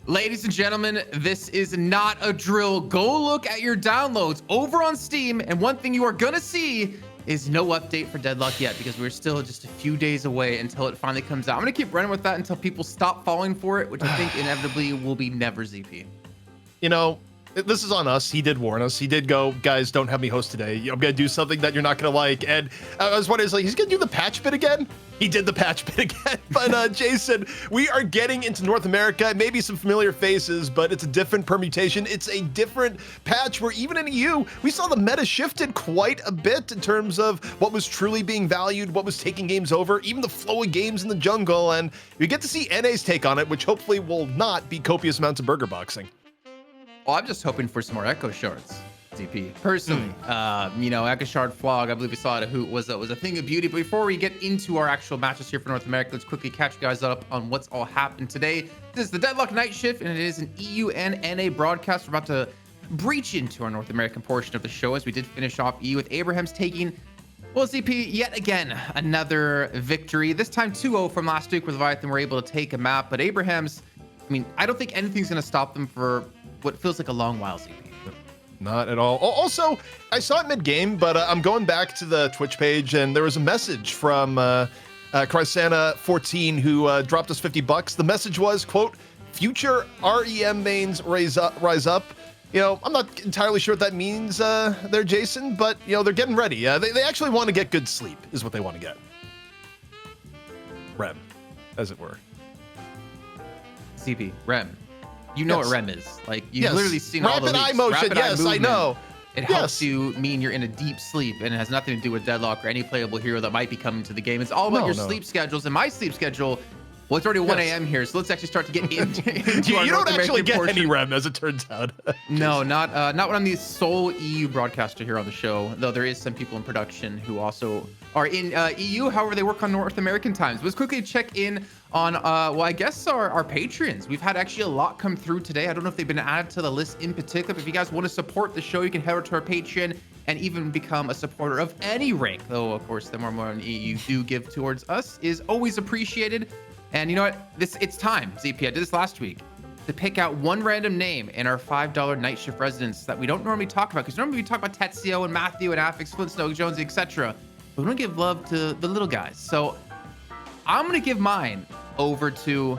Ladies and gentlemen, this is not a drill. Go look at your downloads over on Steam, and one thing you are gonna see is no update for Deadlock yet, because we're still just a few days away until it finally comes out. I'm gonna keep running with that until people stop falling for it, which I think inevitably will be never, ZP. You know, this is on us. He did warn us. He did go, guys, don't have me host today. I'm going to do something that you're not going to like. And I was wondering, like, he's going to do the patch bit again? He did the patch bit again. But Jason, we are getting into North America. Maybe some familiar faces, but it's a different permutation. It's a different patch where even in EU, we saw the meta shifted quite a bit in terms of what was truly being valued, what was taking games over, even the flow of games in the jungle. And we get to see NA's take on it, which hopefully will not be copious amounts of burger boxing. Well, I'm just hoping for some more Echo Shards, DP. Personally, you know, Echo Shard Flog, I believe we saw it at Hoot, was a thing of beauty. But before we get into our actual matches here for North America, let's quickly catch you guys up on what's all happened today. This is the Deadlock Night Shift, and it is an EU and NA broadcast. We're about to breach into our North American portion of the show, as we did finish off EU with Abraham's taking, well, ZP, yet again, another victory. This time 2-0 from last week, where Leviathan were able to take a map. But Abraham's, I mean, I don't think anything's going to stop them for what feels like a long while, ZP. Not at all. Also, I saw it mid-game, but I'm going back to the Twitch page, and there was a message from Crysana14 who dropped us $50. The message was, quote, "Future REM mains rise up." You know, I'm not entirely sure what that means there, Jason, but, you know, they're getting ready. They actually want to get good sleep, is what they want to get. REM, as it were. ZP, REM. You know what REM is. Like, you've literally seen all the rapid eye leaks. motion. Rapid eye Yes, movement. I know. It helps you mean you're in a deep sleep, and it has nothing to do with Deadlock or any playable hero that might be coming to the game. It's all about your sleep schedules. And my sleep schedule, well, it's already 1 a.m. here, so let's actually start to get into our You don't actually get portion. any REM, as it turns out. No, not when I'm the sole EU broadcaster here on the show, though there is some people in production who also are in EU. However, they work on North American times. Let's quickly check in on, well, I guess our patrons. We've had actually a lot come through today. I don't know if they've been added to the list in particular, but if you guys want to support the show, you can head over to our Patreon and even become a supporter of any rank. Though, of course, the more money you do give towards us is always appreciated. And you know what? It's time, ZP. I did this last week, to pick out one random name in our $5 night shift residents that we don't normally talk about. Because normally we talk about Tetsio and Matthew and Affix, Flint, Snow, Jonesy, etc. But we don't give love to the little guys. So I'm going to give mine over to,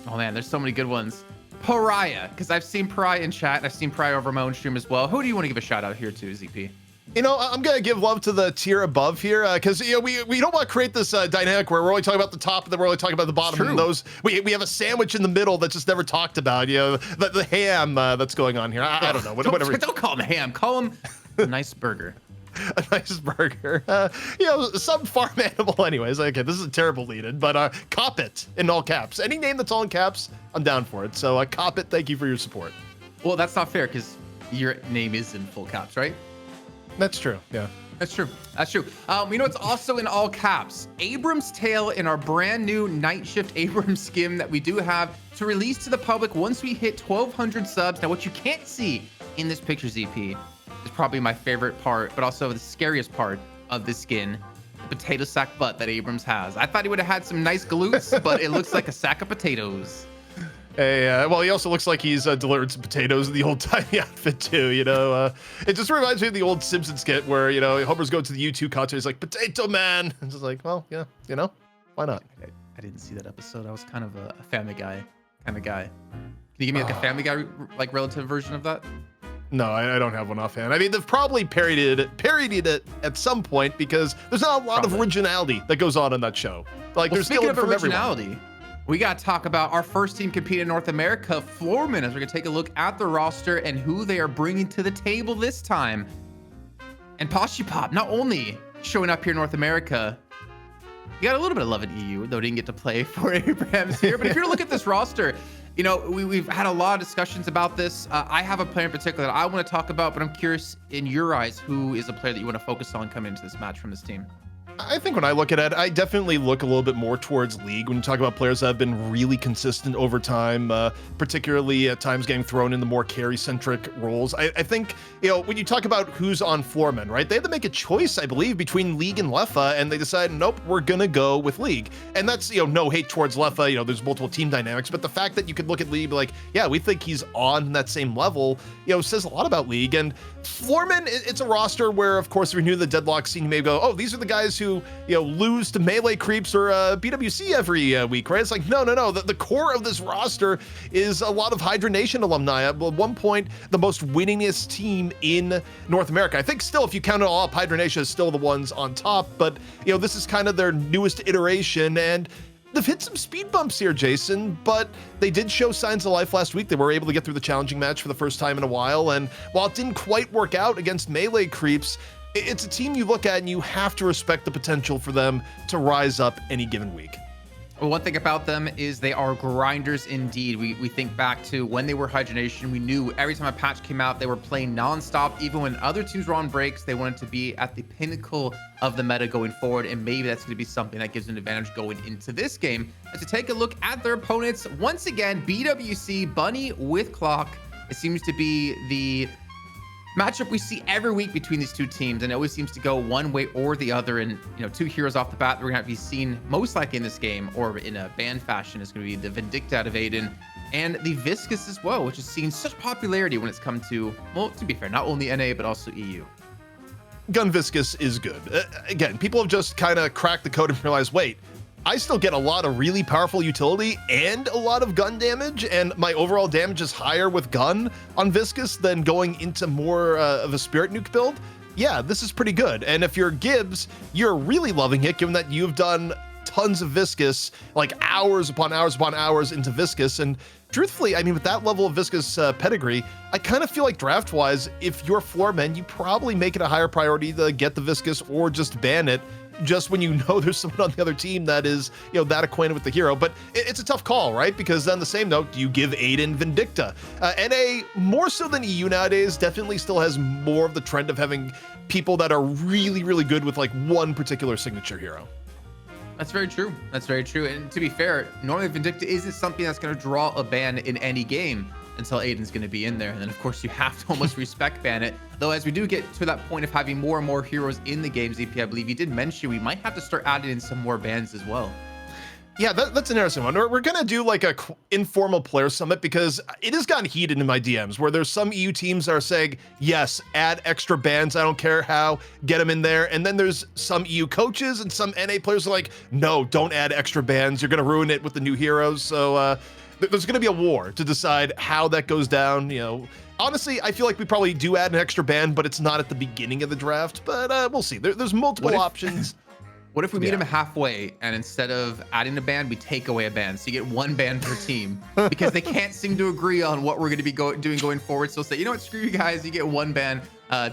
oh man, there's so many good ones. Pariah, because I've seen Pariah in chat. I've seen Pariah over my own stream as well. Who do you want to give a shout out here to, ZP? You know, I'm going to give love to the tier above here, because, you know, we don't want to create this dynamic where we're only talking about the top and then we're only talking about the bottom. And those, we have a sandwich in the middle that's just never talked about, you know, the ham that's going on here. I don't know. Whatever. Don't call him ham. Call him a nice burger. A nice burger. You know, some farm animal anyways. Okay, this is a terrible lead-in, but cop it in all caps. Any name that's all in caps, I'm down for it. So cop it. Thank you for your support. Well, that's not fair, because your name is in full caps, right? That's true. Yeah. That's true. That's true. You know, it's also in all caps. Abram's Tale in our brand new Night Shift Abrams skin that we do have to release to the public once we hit 1,200 subs. Now, what you can't see in this picture, ZP, is probably my favorite part, but also the scariest part of the skin, the potato sack butt that Abrams has. I thought he would have had some nice glutes, but it looks like a sack of potatoes. Hey, well, he also looks like he's delivered some potatoes in the old-timey outfit, too, you know? It just reminds me of the old Simpsons skit where, you know, Homer's going to the U2 concert, he's like, "Potato Man!" It's just like, well, yeah, you know? Why not? I didn't see that episode. I was kind of a Family Guy kind of guy. Can you give me like a Family Guy, like, relative version of that? No, I don't have one offhand. I mean, they've probably parodied it at some point, because there's not a lot of originality that goes on in that show. Like, there's speaking still of from originality, everyone. we got to talk about our first team competing in North America, Floormen, as we're going to take a look at the roster and who they are bringing to the table this time. And Poshipop, not only showing up here in North America, you got a little bit of love in EU, though didn't get to play for Abraham's here. But if you look at this roster, you know, we've had a lot of discussions about this. I have a player in particular that I want to talk about, but I'm curious, in your eyes, who is a player that you want to focus on coming into this match from this team? I think when I look at it, I definitely look a little bit more towards League when you talk about players that have been really consistent over time, particularly at times getting thrown in the more carry-centric roles. I think, when you talk about who's on Floormen, right, they had to make a choice, I believe, between League and Leffa, and they decided, nope, we're going to go with League. And that's, no hate towards Leffa, there's multiple team dynamics, but the fact that you could look at League, be like, yeah, we think he's on that same level, says a lot about League. And Floormen, it's a roster where, of course, if you're new to the Deadlock scene, you may go, oh, these are the guys who lose to melee creeps or BWC every week, right? It's like, no. The core of this roster is a lot of Hydra Nation alumni. At one point, the most winningest team in North America. I think still, if you count it all up, Hydra Nation is still the ones on top, but, this is kind of their newest iteration, and they've hit some speed bumps here, Jason, but they did show signs of life last week. They were able to get through the challenging match for the first time in a while, and while it didn't quite work out against melee creeps, it's a team you look at and you have to respect the potential for them to rise up any given week. Well, one thing about them is they are grinders indeed. We think back to when they were Hydra Nation. We knew every time a patch came out, they were playing nonstop. Even when other teams were on breaks, they wanted to be at the pinnacle of the meta going forward. And maybe that's going to be something that gives them an advantage going into this game. As to take a look at their opponents, once again, BWC, Bunny with Clock. It seems to be the matchup we see every week between these two teams, and it always seems to go one way or the other. And two heroes off the bat that we're gonna have to be seen most likely in this game, or in a ban fashion, is going to be the Vindicta out of Aiden and the Viscus as well, which has seen such popularity when it's come to, well, to be fair, not only NA but also EU. Gun Viscus is good. Again, people have just kind of cracked the code and realized, wait, I still get a lot of really powerful utility and a lot of gun damage, and my overall damage is higher with gun on Viscus than going into more of a Spirit Nuke build. Yeah, this is pretty good. And if you're Gibbs, you're really loving it, given that you've done tons of Viscus, like hours upon hours upon hours into Viscus. And truthfully, I mean, with that level of Viscus pedigree, I kind of feel like draft-wise, if you're Floormen, you probably make it a higher priority to get the Viscus or just ban it, just when you know there's someone on the other team that is, that acquainted with the hero. But it's a tough call, right? Because on the same note, do you give Aiden Vindicta? NA, more so than EU nowadays, definitely still has more of the trend of having people that are really, really good with like one particular signature hero. That's very true. That's very true. And to be fair, normally Vindicta isn't something that's going to draw a ban in any game until Aiden's going to be in there. And then, of course, you have to almost respect ban it. Though, as we do get to that point of having more and more heroes in the game, ZP, I believe you did mention we might have to start adding in some more bans as well. Yeah, that's an interesting one. We're going to do like a informal player summit because it has gotten heated in my DMs where there's some EU teams that are saying, yes, add extra bans. I don't care how, get them in there. And then there's some EU coaches and some NA players are like, no, don't add extra bans. You're going to ruin it with the new heroes. So there's going to be a war to decide how that goes down. Honestly, I feel like we probably do add an extra ban, but it's not at the beginning of the draft. But we'll see. There's multiple options. What if we meet them halfway, and instead of adding a ban, we take away a ban? So you get one ban per team because they can't seem to agree on what we're going to be doing going forward. So say, you know what, screw you guys, you get one ban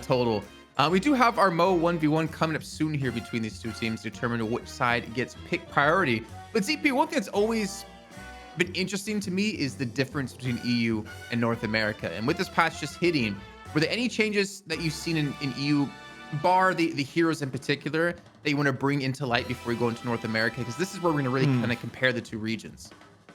total. We do have our Mo 1v1 coming up soon here between these two teams to determine which side gets pick priority. But ZP, one thing that's always been interesting to me is the difference between EU and North America. And with this patch just hitting, were there any changes that you've seen in EU, bar the heroes in particular, that you want to bring into light before we go into North America? Because this is where we're going to really kind of compare the two regions.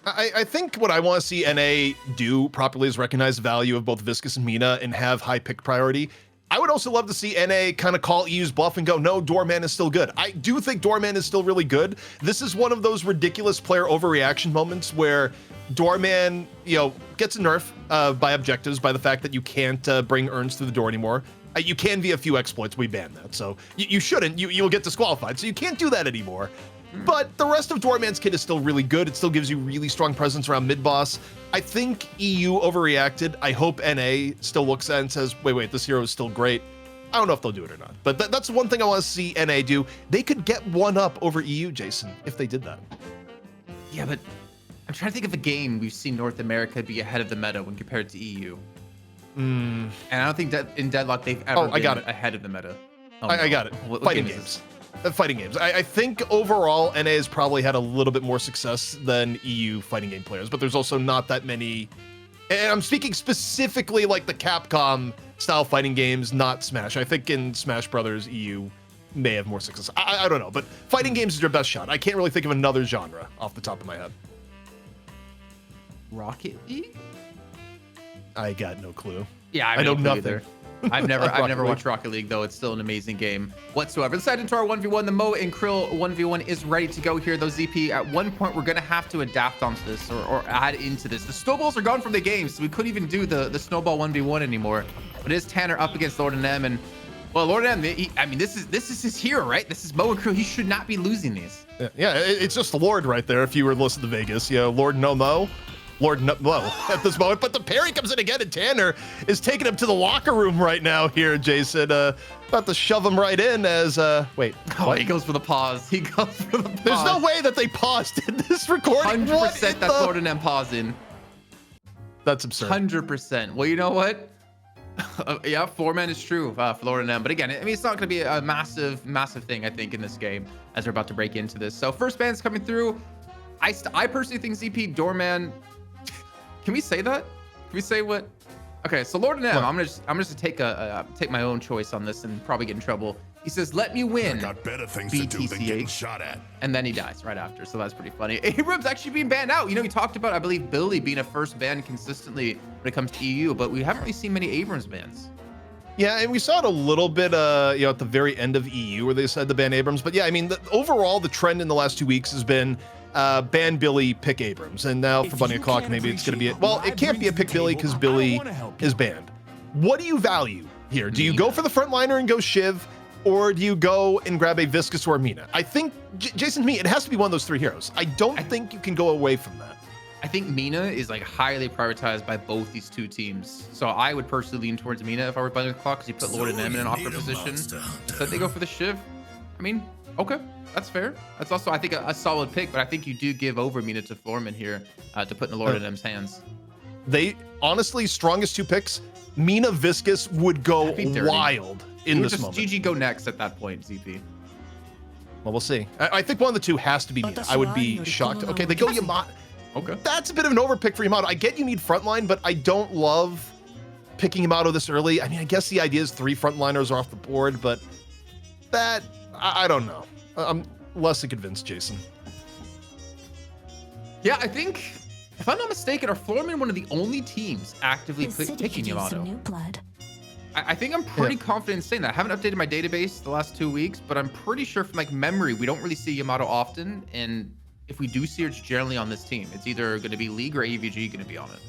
I think what I want to see NA do properly is recognize the value of both Viscus and Mina and have high pick priority. I would also love to see NA kind of call EU's bluff and go, no, Doorman is still good. I do think Doorman is still really good. This is one of those ridiculous player overreaction moments where Doorman, gets a nerf by objectives, by the fact that you can't bring urns through the door anymore. You can via a few exploits, we ban that. So you shouldn't, you'll get disqualified. So you can't do that anymore. But the rest of Doorman's kit is still really good. It still gives you really strong presence around mid-boss. I think EU overreacted. I hope NA still looks at it and says, wait, this hero is still great. I don't know if they'll do it or not. But that's one thing I want to see NA do. They could get one up over EU, Jason, if they did that. Yeah, but I'm trying to think of a game we've seen North America be ahead of the meta when compared to EU. And I don't think that in Deadlock they've ever been ahead of the meta. I got it. Fighting games. Fighting games. I think overall NA has probably had a little bit more success than EU fighting game players, but there's also not that many. And I'm speaking specifically like the Capcom style fighting games, not Smash. I think in Smash Brothers, EU may have more success. I don't know, but fighting games is your best shot. I can't really think of another genre off the top of my head. Rocket League? I got no clue. Yeah, I know nothing. Either. I've never watched Rocket League, though. It's still an amazing game whatsoever. Let's head into our 1v1. The Mo and Krill 1v1 is ready to go here, though, ZP. At one point, we're going to have to adapt onto this or add into this. The snowballs are gone from the game, so we couldn't even do the snowball 1v1 anymore. But it is Tanner up against Lord and M. And, well, Lord and M, I mean, this is his hero, right? This is Mo and Krill. He should not be losing these. Yeah, it's just Lord right there if you were to listen to Vegas. You know, Lord no Mo. Lord no at this moment, but the parry comes in again, and Tanner is taking him to the locker room right now here, Jason. About to shove him right in as, wait. Oh, what? He goes for the pause. He goes for the pause. There's no way that they paused in this recording. 100% that's Lord and M pausing. That's absurd. 100%. Well, you know what? Yeah, Floormen is true for Lord and M. But again, I mean, it's not going to be a massive thing, I think, in this game as we're about to break into this. So first ban's coming through. I personally think ZP Doorman. Can we say that? Can we say what? Okay, so Lord and M, I'm just take my own choice on this and probably get in trouble. He says, "Let me win." I got better things to do than getting shot at. And then he dies right after, so that's pretty funny. Abrams actually being banned out. You know, we talked about, I believe, Billy being a first ban consistently when it comes to EU, but we haven't really seen many Abrams bans. Yeah, and we saw it a little bit, you know, at the very end of EU where they said to ban Abrams. But yeah, I mean, overall, the trend in the last 2 weeks has been ban Billy, pick Abrams. And now for Bunny O'Clock, maybe it's going to be well, it can't be a pick Billy because Billy is banned. What do you value here? Do you go for the frontliner and go Shiv, or do you go and grab a Viscus or a Mina? I think, Jason, to me, it has to be one of those three heroes. I don't think you can go away from that. I think Mina is like highly prioritized by both these two teams. So I would personally lean towards Mina if I were Bunny O'Clock, because you put Lord and M in an awkward position. So they go for the Shiv. I mean, okay. That's fair. That's also, I think, a solid pick, but I think you do give over Mina to Floormen here to put in the Lord and M's hands. They, honestly, strongest two picks, Mina Viscus would go wild in this moment. GG go next at that point, ZP. Well, we'll see. I think one of the two has to be Mina. I would be shocked. Okay, they go Yamato. Okay. That's a bit of an overpick for Yamato. I get you need frontline, but I don't love picking Yamato this early. I mean, I guess the idea is 3 frontliners are off the board, but that, I don't know. I'm less than convinced, Jason. Yeah, I think, if I'm not mistaken, are Floormen one of the only teams actively picking Yamato? I think I'm pretty confident in saying that. I haven't updated my database the last 2 weeks, but I'm pretty sure from like memory, we don't really see Yamato often. And if we do see her, it's generally on this team. It's either going to be League or AVG going to be on it.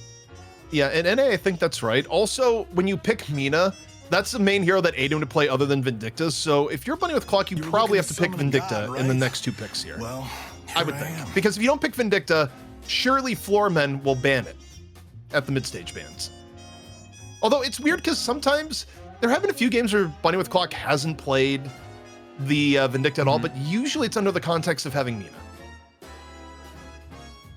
Yeah, and NA, I think that's right. Also, when you pick Mina, that's the main hero that Aiden would play other than Vindicta. So if you're Bunny with Clock, you probably have to pick Vindicta in the next 2 picks here. Well, I would think. Because if you don't pick Vindicta, surely Floormen will ban it at the mid-stage bans. Although it's weird because sometimes there have been a few games where Bunny with Clock hasn't played the Vindicta at all, but usually it's under the context of having Mina.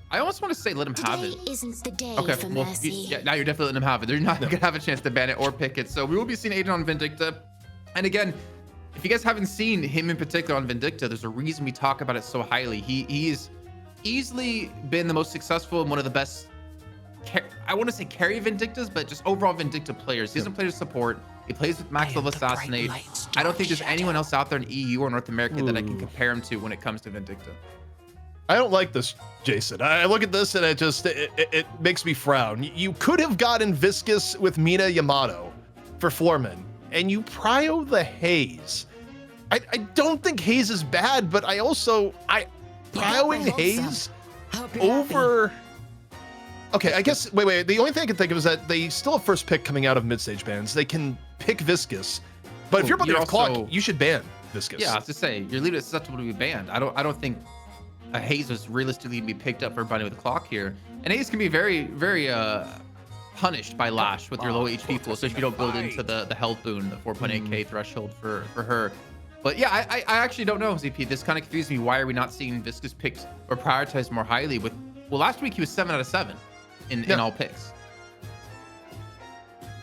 I almost want to say let him have it. Isn't the day okay, for well, mercy. yeah, now you're definitely letting him have it. They're not going to have a chance to ban it or pick it. So we will be seeing Aiden on Vindicta. And again, if you guys haven't seen him in particular on Vindicta, there's a reason we talk about it so highly. He's easily been the most successful and one of the best, I want to say carry Vindictas, but just overall Vindicta players. He doesn't play the support. He plays with max level Assassinate. I don't think there's anyone else out there in EU or North America that I can compare him to when it comes to Vindicta. I don't like this, Jason. I look at this and it makes me frown. You could have gotten Viscus with Mina Yamato for Floormen, and you prio the Haze. I don't think Haze is bad, but prioing Haze over. Okay, I guess wait. The only thing I can think of is that they still have first pick coming out of mid-stage bans. They can pick Viscus, but if you're Bunny with Clock, you should ban Viscus. Yeah, I was to say you're leaving it susceptible to be banned. I don't think Haze was realistically to be picked up for Bunny with a Clock here. And Haze can be very, very punished by Lash with your low HP pool, so if you don't build into the health boon, the 4.8k threshold for her. But yeah, I actually don't know, ZP. This kind of confused me. Why are we not seeing Viscus picked or prioritized more highly? Well, last week he was 7 out of 7 in all picks.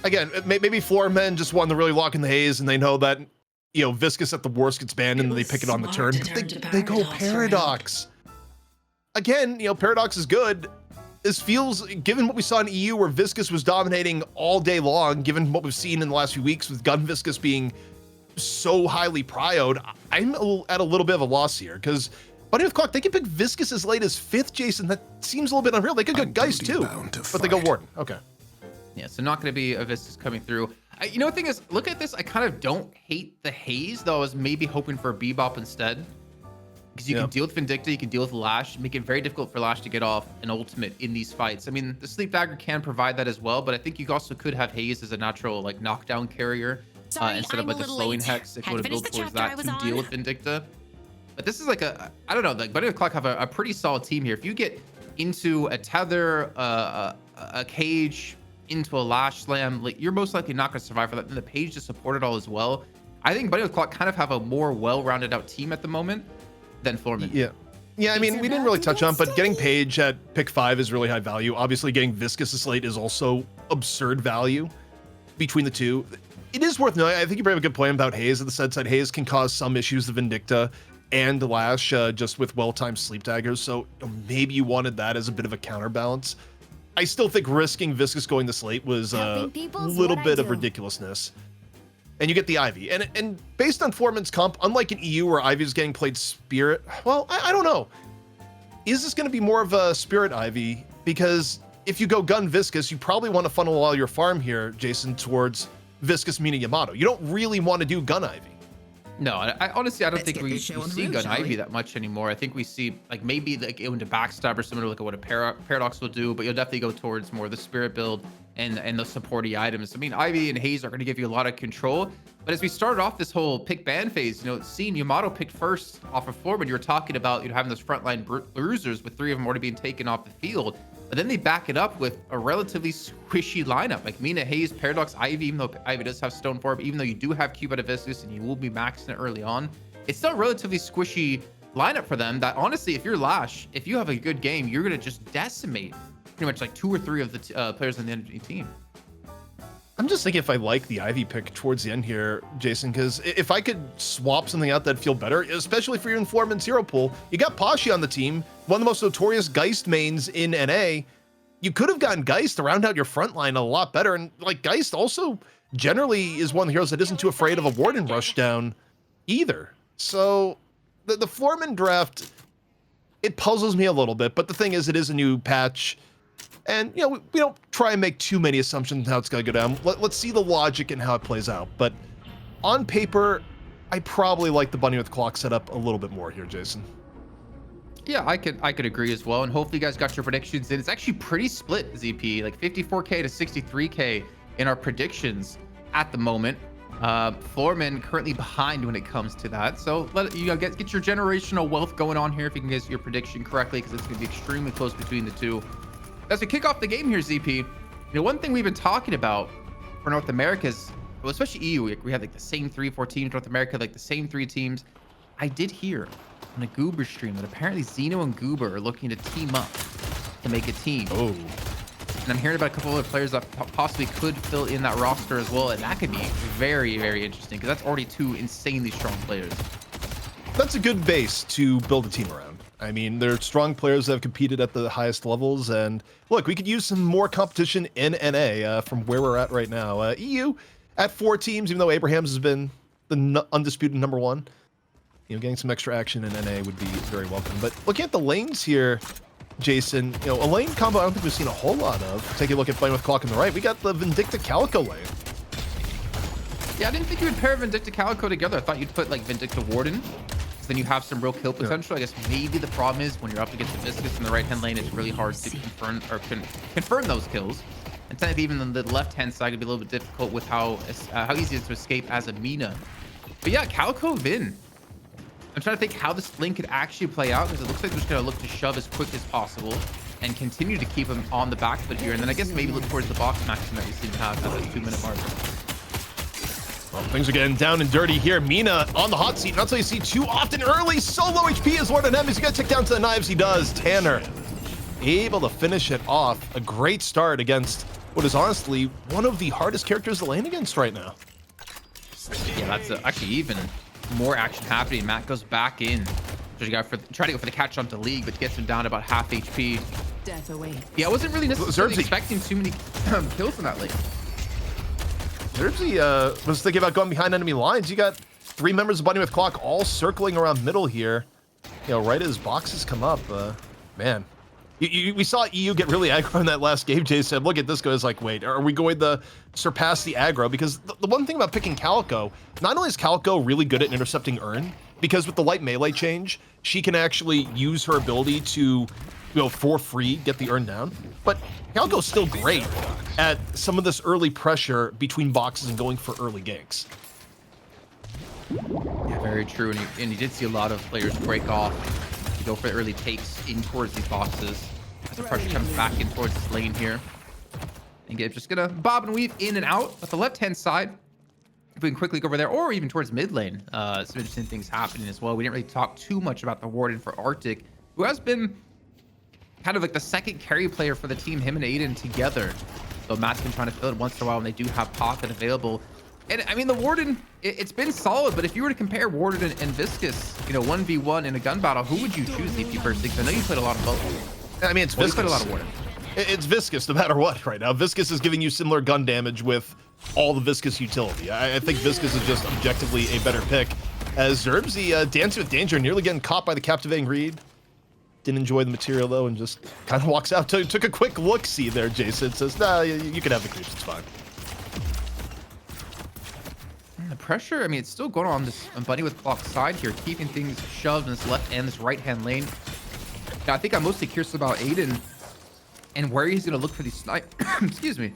Again, maybe Floormen just want to really lock in the Haze, and they know that, you know, Viscus at the worst gets banned, and then they pick it on the turn. But they go Paradox. Again, you know, Paradox is good. This feels, given what we saw in EU where Viscus was dominating all day long, given what we've seen in the last few weeks with Gun Viscus being so highly prioed, I'm at a little bit of a loss here because Bunny with Clock, they can pick Viscous as late as 5th, Jason. That seems a little bit unreal. They could go Geist too, but they go Warden. Okay. Yeah, so not going to be a Viscous coming through. You know, the thing is, look at this. I kind of don't hate the Haze, though I was maybe hoping for a Bebop instead. Because you can deal with Vindicta, you can deal with Lash, make it very difficult for Lash to get off an ultimate in these fights. I mean, the Sleep Dagger can provide that as well, but I think you also could have Haze as a natural like knockdown carrier instead of like the slowing Hex if you want to build towards that to deal with Vindicta. But this is like I don't know, like Bunny with Clock have a pretty solid team here. If you get into a Tether, a Cage, into a Lash Slam, like you're most likely not going to survive for that. And the Page to support it all as well. I think Bunny with Clock kind of have a more well-rounded out team at the moment than Floormen. Yeah, I mean, we didn't really touch on, but getting Page at pick 5 is really high value. Obviously, getting Viscous as late is also absurd value between the two. It is worth knowing. I think you bring up a good point about Haze in the sense that Haze can cause some issues to Vindicta and Lash just with well-timed Sleep Daggers. So maybe you wanted that as a bit of a counterbalance. I still think risking Viscous going this late was a little bit of ridiculousness. And you get the Ivy. And based on Floormen's comp, unlike in EU where Ivy is getting played Spirit, well, I don't know. Is this going to be more of a Spirit Ivy? Because if you go Gun Viscous, you probably want to funnel all your farm here, Jason, towards Viscous meaning Yamato. You don't really want to do Gun Ivy. No, I honestly, I don't think we see Gun Ivy that much anymore. I think we see like maybe like into Backstab or similar, like what a Paradox will do, but you'll definitely go towards more the Spirit build and the supporty items. I mean, Ivy and Haze are going to give you a lot of control. But as we started off this whole pick ban phase, you know, seeing Yamato picked first off of Floormen, you were talking about, you know, having those frontline bruisers with 3 of them already being taken off the field. But then they back it up with a relatively squishy lineup like Mina, Haze, Paradox, Ivy. Even though Ivy does have Stone Form, even though you do have Cube out of Viscous and you will be maxing it early on, it's still a relatively squishy lineup for them that honestly, if you're Lash, if you have a good game, you're going to just decimate pretty much like 2 or 3 of the players on the enemy team. I'm just thinking if I like the Ivy pick towards the end here, Jason, because if I could swap something out that'd feel better, especially for your Floormen's hero pool, you got Pashi on the team, one of the most notorious Geist mains in NA. You could have gotten Geist to round out your front line a lot better. And like Geist also generally is one of the heroes that isn't too afraid of a Warden rushdown either. So the Floormen draft, it puzzles me a little bit, but the thing is, it is a new patch. And, you know, we don't try and make too many assumptions on how it's going to go down. Let's see the logic and how it plays out. But on paper, I probably like the Bunny with Clock setup a little bit more here, Jason. Yeah, I could agree as well. And hopefully you guys got your predictions in. It's actually pretty split, ZP, like 54K to 63K in our predictions at the moment. Floormen currently behind when it comes to that. So let you know, get your generational wealth going on here if you can get your prediction correctly, because it's going to be extremely close between the two. As we kick off the game here, ZP, you know, one thing we've been talking about for North America is, well, especially EU, we have like the same 3-4 teams. North America, like the same 3 teams. I did hear on a Goober stream that apparently Xeno and Goober are looking to team up to make a team. Oh. And I'm hearing about a couple other players that possibly could fill in that roster as well. And that could be very, very interesting because that's already 2 insanely strong players. That's a good base to build a team around. I mean, they're strong players that have competed at the highest levels. And look, we could use some more competition in NA from where we're at right now. EU at 4 teams, even though Abrahams has been the undisputed #1. You know, getting some extra action in NA would be very welcome. But looking at the lanes here, Jason, you know, a lane combo I don't think we've seen a whole lot of. Take a look at Bunny with Clock on the right. We got the Vindicta Calico lane. Yeah, I didn't think you would pair Vindicta Calico together. I thought you'd put like Vindicta Warden. Then you have some real kill potential. Yeah. I guess maybe the problem is when you're up against the Viscous in the right-hand lane, it's really hard to confirm those kills. And technically even on the left-hand side, it'd be a little bit difficult with how easy it is to escape as a Mina. But yeah, Calico Vin. I'm trying to think how this lane could actually play out, because it looks like they're just going to look to shove as quick as possible and continue to keep him on the back foot here. And then I guess maybe look towards the box maximum that we seem to have at the 2-minute mark. Well, things are getting down and dirty here. Mina on the hot seat. Not so you see too often early. So low HP is Lord of M. He's going to take down to the knives. He does. Tanner able to finish it off. A great start against what is honestly one of the hardest characters to lane against right now. Yeah, that's actually even more action happening. Matt goes back in. Try to go for the catch on to League, but gets him down about half HP. Death away. Yeah, I wasn't really necessarily expecting too many kills in that lane. Zerbzy was thinking about going behind enemy lines. You got 3 members of Bunny with Clock all circling around middle here. You know, right as boxes come up. Man, we saw EU get really aggro in that last game. Jay said, look at this guy's like, wait, are we going to surpass the aggro? Because the one thing about picking Calico, not only is Calico really good at intercepting Urn, because with the light melee change, she can actually use her ability to, you know, for free get the Urn down. But Calico's still great at some of this early pressure between boxes and going for early ganks. Yeah, very true. And you did see a lot of players break off to go for the early takes in towards these boxes. As the pressure comes back in towards this lane here. And Gabe's just gonna bob and weave in and out. But the left-hand side, if we can quickly go over there, or even towards mid lane, some interesting things happening as well. We didn't really talk too much about the Warden for Arctic, who has been kind of like the second carry player for the team, him and Aiden together. So Matt's been trying to fill it once in a while, and they do have Pocket available. And I mean, the Warden, it's been solid, but if you were to compare Warden and Viscous, you know, 1v1 in a gun battle, who would you choose if you personally? Because I know you played a lot of both. I mean, it's Viscous. You played a lot of Warden. It's Viscous no matter what right now. Viscous is giving you similar gun damage with all the Viscous utility. I think Viscous is just objectively a better pick. As Zerbzy dancing with danger, nearly getting caught by the captivating read. Didn't enjoy the material though, and just kind of walks out. Took a quick look-see there, Jason. Says, nah, you can have the creeps, it's fine. The pressure, I mean, it's still going on this Bunny with Clock side here, keeping things shoved in this left and this right-hand lane. Now, I think I'm mostly curious about Aiden and where he's going to look for these snipe. Excuse me.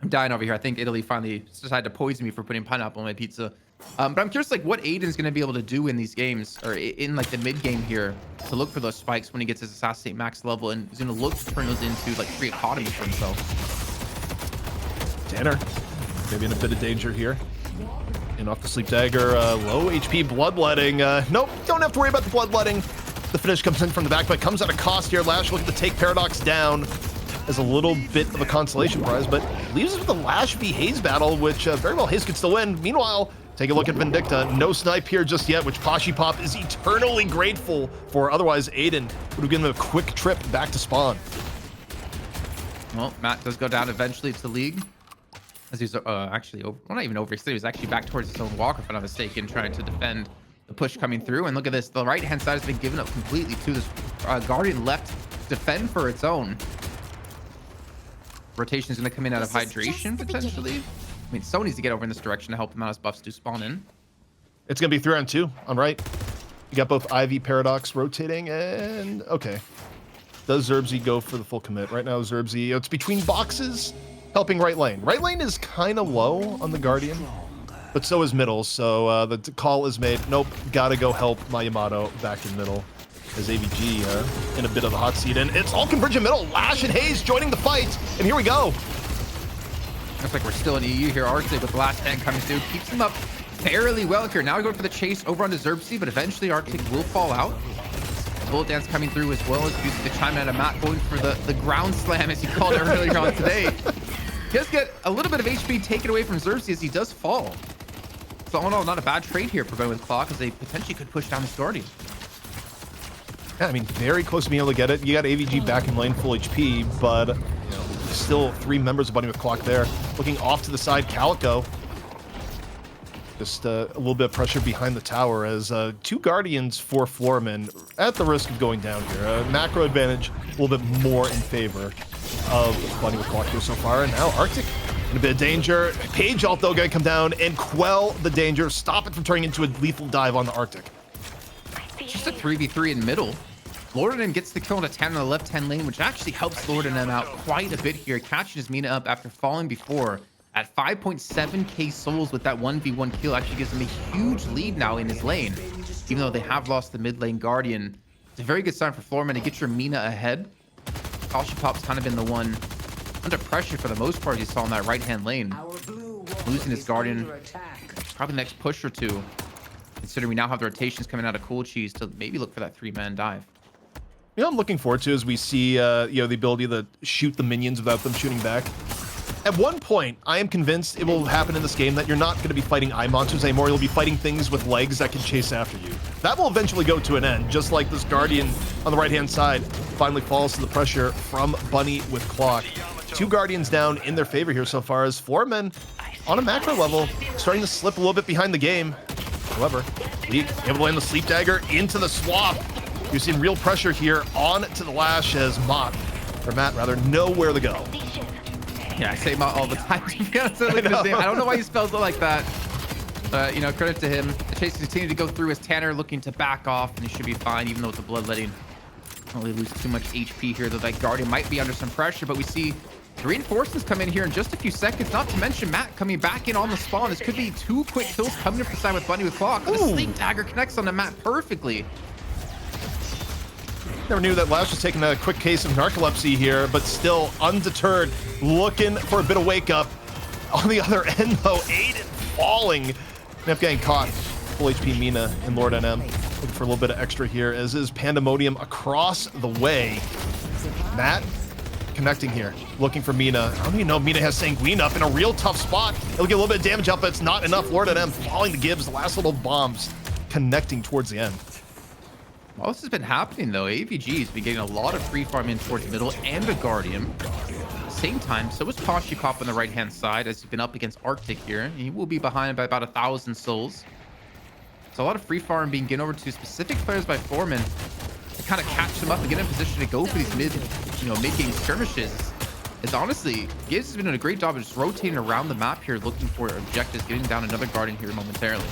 I'm dying over here. I think Italy finally decided to poison me for putting pineapple on my pizza. But I'm curious, like, what Aiden's going to be able to do in these games, or in, like, the mid-game here, to look for those spikes when he gets his Assassinate max level, and he's going to look to turn those into, like, free economy for himself. Tanner, maybe in a bit of danger here. And off the sleep dagger, low HP bloodletting. Nope, don't have to worry about the bloodletting. The finish comes in from the back, but comes at a cost here. Lash looking to take Paradox down as a little bit of a consolation prize, but leaves us with the Lash v Haze battle, which very well Haze could still win. Meanwhile, take a look at Vindicta. No snipe here just yet, which Pashi Pop is eternally grateful for. Otherwise, Aiden would have given him a quick trip back to spawn. Well, Matt does go down eventually to League. As he's actually, well, not even over, he was actually back towards his own walker, if I'm not mistaken, trying to defend the push coming through. And look at this, the right-hand side has been given up completely to this Guardian left defend for its own. Rotation is going to come in out of hydration, potentially. I mean, someone needs to get over in this direction to help them out as buffs do spawn in. It's going to be 3-on-2 on right. You got both Ivy, Paradox rotating, and okay. Does Zerbzy go for the full commit? Right now, Zerbzy, it's between boxes, helping right lane. Right lane is kind of low on the Guardian, but so is middle. So the call is made. Nope, gotta go help my Yamato back in middle. As AVG in a bit of the hot seat, and it's all convergent middle. Lash and Haze joining the fight, and here we go. Looks like we're still in EU here. Arctic with the last stand coming through, keeps him up fairly well here. Now we go for the chase over onto Zerbzy, but eventually Arctic will fall out. Bullet dance coming through as well as the chime out of Matt going for the ground slam, as he called it earlier on today. He does get a little bit of HP taken away from Zerbzy as he does fall. So all in all, not a bad trade here for going with Clock, as they potentially could push down this Guardian. Yeah, I mean, very close to being able to get it. You got AVG back in lane full HP, but you know, still 3 members of Bunny with Clock there. Looking off to the side, Calico. Just a little bit of pressure behind the tower as 2 Guardians for Floormen at the risk of going down here. Macro advantage a little bit more in favor of Bunny with Clock here so far. And now Arctic in a bit of danger. Page ult though going to come down and quell the danger. Stop it from turning into a lethal dive on the Arctic. Just a 3v3 in middle. Lorden gets the kill on a 10 on the left-hand lane, which actually helps Lorden out quite a bit here, catching his Mina up after falling before. At 5.7k souls with that 1v1 kill, actually gives him a huge lead now in his lane. Even though they have lost the mid lane Guardian. It's a very good sign for Floormen to get your Mina ahead. Kashi Pop's kind of been the one under pressure for the most part you saw in that right-hand lane. Losing his Guardian, probably the next push or two. Considering we now have the rotations coming out of Cool Cheese to maybe look for that 3-man dive. You know, I'm looking forward to as we see, you know, the ability to shoot the minions without them shooting back. At one point, I am convinced it will happen in this game that you're not going to be fighting eye monsters anymore. You'll be fighting things with legs that can chase after you. That will eventually go to an end, just like this Guardian on the right-hand side finally falls to the pressure from Bunny with Clock. 2 Guardians down in their favor here so far, as Floormen on a macro level starting to slip a little bit behind the game. However, League able to land the Sleep Dagger into the swap. You're seeing real pressure here on to the Lash as Matt rather, know where to go. Yeah, I say Mott all the time. To be honest, I don't know why he spells it like that. But, you know, credit to him. The chase continues to go through as Tanner looking to back off, and he should be fine, even though with the bloodletting. Don't really lose too much HP here, though that Guardian might be under some pressure, but we see the reinforcements come in here in just a few seconds, not to mention Matt coming back in on the spawn. This could be 2 quick kills coming in for the side with Bunny with Clock. The Sleep Dagger connects onto Matt perfectly. Never knew that Lash was taking a quick case of narcolepsy here, but still undeterred, looking for a bit of wake up. On the other end, though, Aiden falling. Nep getting caught. Full HP Mina and Lord NM. Looking for a little bit of extra here, as is Pandemonium across the way. Matt connecting here, looking for Mina. I don't even know if Mina has Sanguine up in a real tough spot. It'll get a little bit of damage out, but it's not enough. Lord NM falling to Gibbs, the last little bombs connecting towards the end. All this has been happening, though. AVG has been getting a lot of free farm in towards the middle and a Guardian. At the same time, so is Poshikop on the right-hand side, as he's been up against Arctic here. He will be behind by about 1,000 souls. So a lot of free farm being given over to specific players by Floormen to kind of catch them up and get in position to go for these mid-game skirmishes. It's honestly, Gibbs has been doing a great job of just rotating around the map here, looking for objectives, getting down another Guardian here momentarily.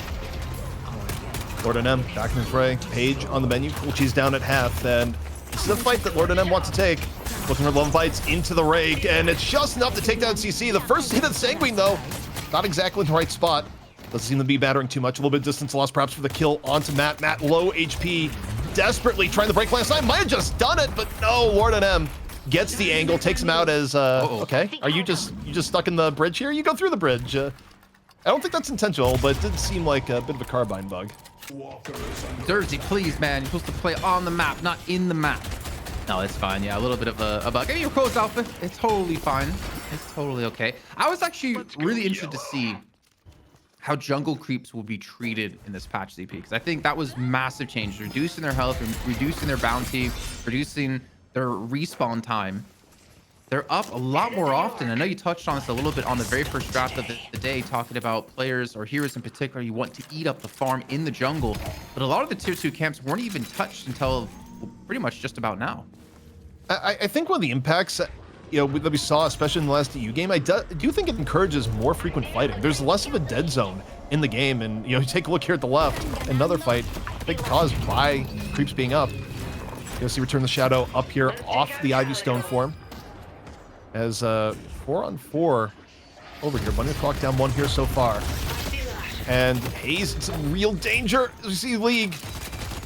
Lord NM back in the fray. Page on the menu. Cool Cheese down at half. And this is a fight that Lord NM wants to take. Looking for love bites into the rake. And it's just enough to take down CC. The first hit of Sanguine, though, not exactly in the right spot. Doesn't seem to be battering too much. A little bit of distance lost, perhaps, for the kill onto Matt. Matt, low HP. Desperately trying to break last time. Might have just done it, but no. Lord NM gets the angle. Takes him out as, okay. Are you just stuck in the bridge here? You go through the bridge. I don't think that's intentional, but it did seem like a bit of a carbine bug. Dersey, please, man. You're supposed to play on the map, not in the map. No, it's fine. Yeah, a little bit of a bug. I mean, your closed alpha. It's totally fine. It's totally okay. I was actually really interested to see how jungle creeps will be treated in this patch ZP, because I think that was massive change. Reducing their health, reducing their bounty, reducing their respawn time. They're up a lot more often. I know you touched on this a little bit on the very first draft of the day, talking about players or heroes in particular you want to eat up the farm in the jungle. But a lot of the tier 2 camps weren't even touched until pretty much just about now. I think one of the impacts that we saw, especially in the last EU game, I do think it encourages more frequent fighting. There's less of a dead zone in the game. And, you take a look here at the left, another fight, I think caused by creeps being up. You'll see Return the Shadow up here off the Ivy Stone form. As 4-on-4 over here. Bunny Clock down 1 here so far. And Hayes in some real danger. As we see League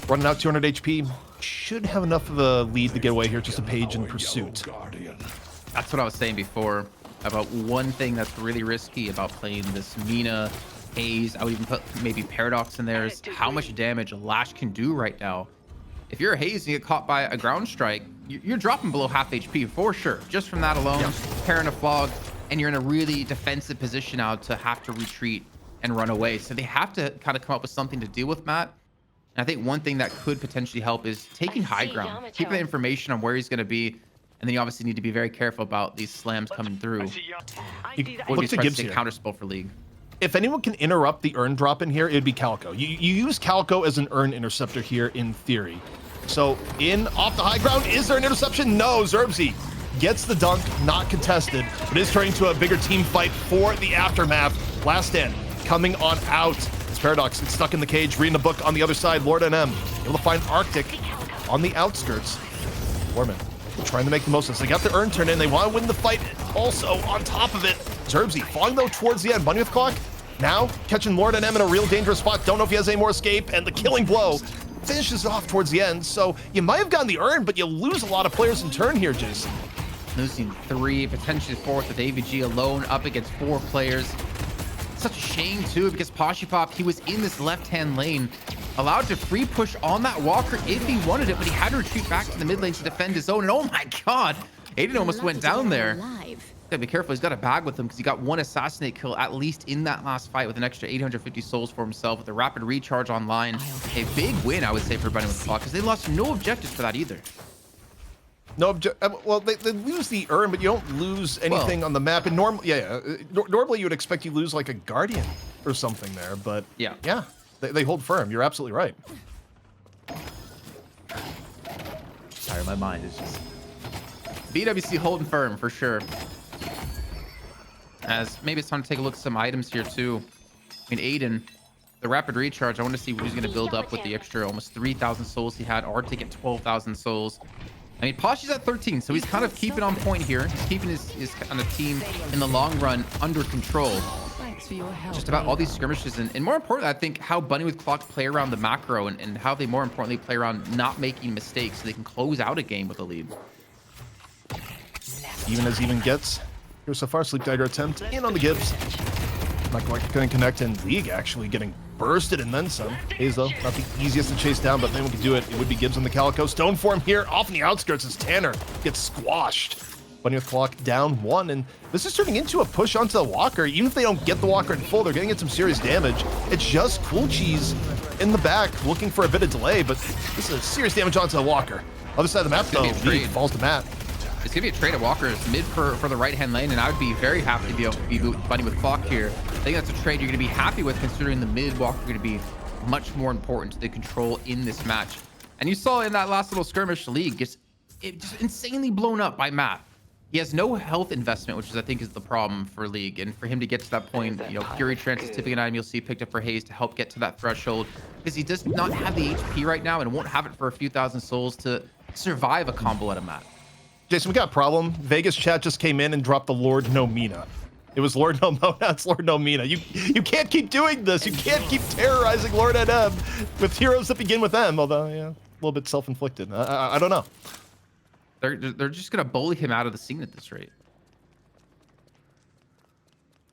running out 200 HP. Should have enough of a lead to get away here. Just a Page in pursuit. That's what I was saying before about one thing that's really risky about playing this Mina, Hayes. I would even put maybe Paradox in there, is how much damage Lash can do right now. If you're a Hayes and you get caught by a ground strike, you're dropping below half HP for sure. Just from that alone, pairing a fog, and you're in a really defensive position now to have to retreat and run away. So they have to kind of come up with something to deal with Matt. And I think one thing that could potentially help is taking high ground, keeping the information on where he's going to be. And then you obviously need to be very careful about these slams coming through. Look to Gibbs here. Counterspell for League. If anyone can interrupt the urn drop in here, it'd be Calico. You use Calico as an urn interceptor here in theory. So in off the high ground, is there an interception? No, Zerbzy gets the dunk, not contested, but is turning to a bigger team fight for the aftermath. Last stand coming on out. It's Paradox, it's stuck in the cage, reading a book on the other side. Lord NM able to find Arctic on the outskirts. Floormen trying to make the most of this. They got the urn turned in. They want to win the fight also on top of it. Zerbzy falling though towards the end. Bunny with Clock now catching Lord NM in a real dangerous spot. Don't know if he has any more escape, and the killing blow finishes off towards the end. So you might have gotten the urn, but you lose a lot of players in turn here, Jason. Losing 3, potentially 4th with AVG alone up against 4 players. Such a shame too, because Poshipop, he was in this left-hand lane, allowed to free push on that walker if he wanted it, but he had to retreat back to the mid lane to defend his own. And oh my god, Aiden almost went down there. Gotta be careful, he's got a bag with him because he got 1 assassinate kill at least in that last fight with an extra 850 souls for himself with a rapid recharge online. A big win, I would say, for Bunny with the Clock, because they lost no objectives for that either. No, well, they lose the urn, but you don't lose anything on the map. And normally you would expect you lose like a guardian or something there, but yeah, they hold firm. You're absolutely right. Sorry, my mind is just... BWC holding firm for sure. As maybe it's time to take a look at some items here too. I mean, Aiden, the rapid recharge, I want to see what he's going to build up with the extra almost 3,000 souls he had. Arctic at 12,000 souls. I mean, Poshy's at 13, so he's kind of keeping on point here. He's keeping his kind of team in the long run under control. Just about all these skirmishes, and more importantly, I think how Bunny with Clock play around the macro and how they more importantly play around not making mistakes so they can close out a game with a lead. Even as even gets here so far, Sleep Dagger attempt in on the Gibbs. Not quite going to connect, and League actually getting bursted and then some. Hayes, though, not the easiest to chase down, but if anyone could do it, it would be Gibbs on the Calico. Stone form here, off in the outskirts as Tanner gets squashed. Bunny with Clock down 1, and this is turning into a push onto the Walker. Even if they don't get the Walker in full, they're getting it some serious damage. It's just Cool Cheese in the back looking for a bit of delay, but this is serious damage onto the Walker. Other side of the map, though, League falls to Matt. It's gonna be a trade of Walker's mid for the right-hand lane, and I would be very happy to be able to be Bunny with Clock here. I think that's a trade you're gonna be happy with, considering the mid Walker gonna be much more important to the control in this match. And you saw in that last little skirmish, League just insanely blown up by Matt. He has no health investment, which is I think is the problem for League, and for him to get to that point, you know, Fury Trance is typically an item you'll see picked up for Hayes to help get to that threshold, because he does not have the HP right now and won't have it for a few thousand souls to survive a combo at a Matt. Jason, we got a problem. Vegas chat just came in and dropped the Lord No Mina. It was Lord No Mona, it's Lord No Mina. You can't keep doing this. You can't keep terrorizing Lord NM with heroes that begin with M, although, yeah, a little bit self-inflicted. I don't know. They're just gonna bully him out of the scene at this rate.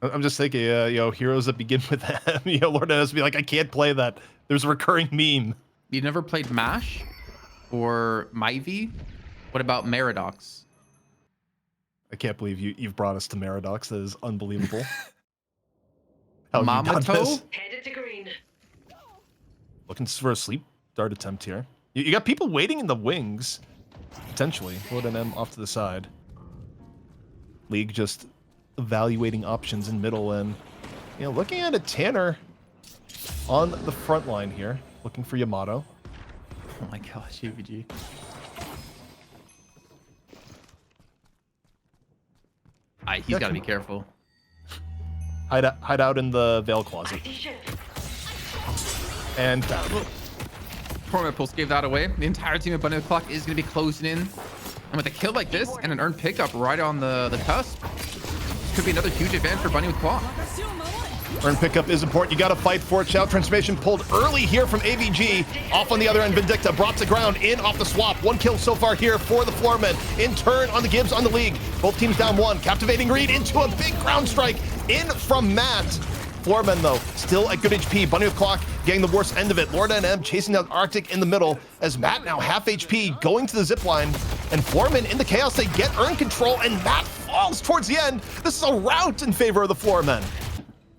I'm just thinking, you know, heroes that begin with M. You know, Lord NM's be like, I can't play that. There's a recurring meme. You never played MASH or Myvi? What about Meradox? I can't believe you've brought us to Meradox. That is unbelievable. How have you done Mamato? this? Headed to green. Looking for a sleep dart attempt here. You got people waiting in the wings, potentially. Lord NM off to the side. League just evaluating options in middle, and you know, looking at a Tanner on the front line here, looking for Yamato. Oh my gosh, UVG. He's got to be careful. Hide out in the Veil Closet. And found. Floormen Pulse gave that away. The entire team of Bunny with Clock is going to be closing in. And with a kill like this and an earned pickup right on the cusp, could be another huge advance for Bunny with Clock. Earn pickup is important. You got to fight for it. Shout Transformation pulled early here from AVG. Off on the other end, Vindicta brought to ground in off the swap. One kill so far here for the Floormen. In turn on the Gibbs on the League. Both teams down 1. Captivating read into a big ground strike in from Matt. Floormen, though, still at good HP. Bunny with Clock getting the worst end of it. Lord NM chasing down Arctic in the middle as Matt now half HP going to the zip line. And Floormen in the chaos, they get earn control, and Matt falls towards the end. This is a rout in favor of the Floormen.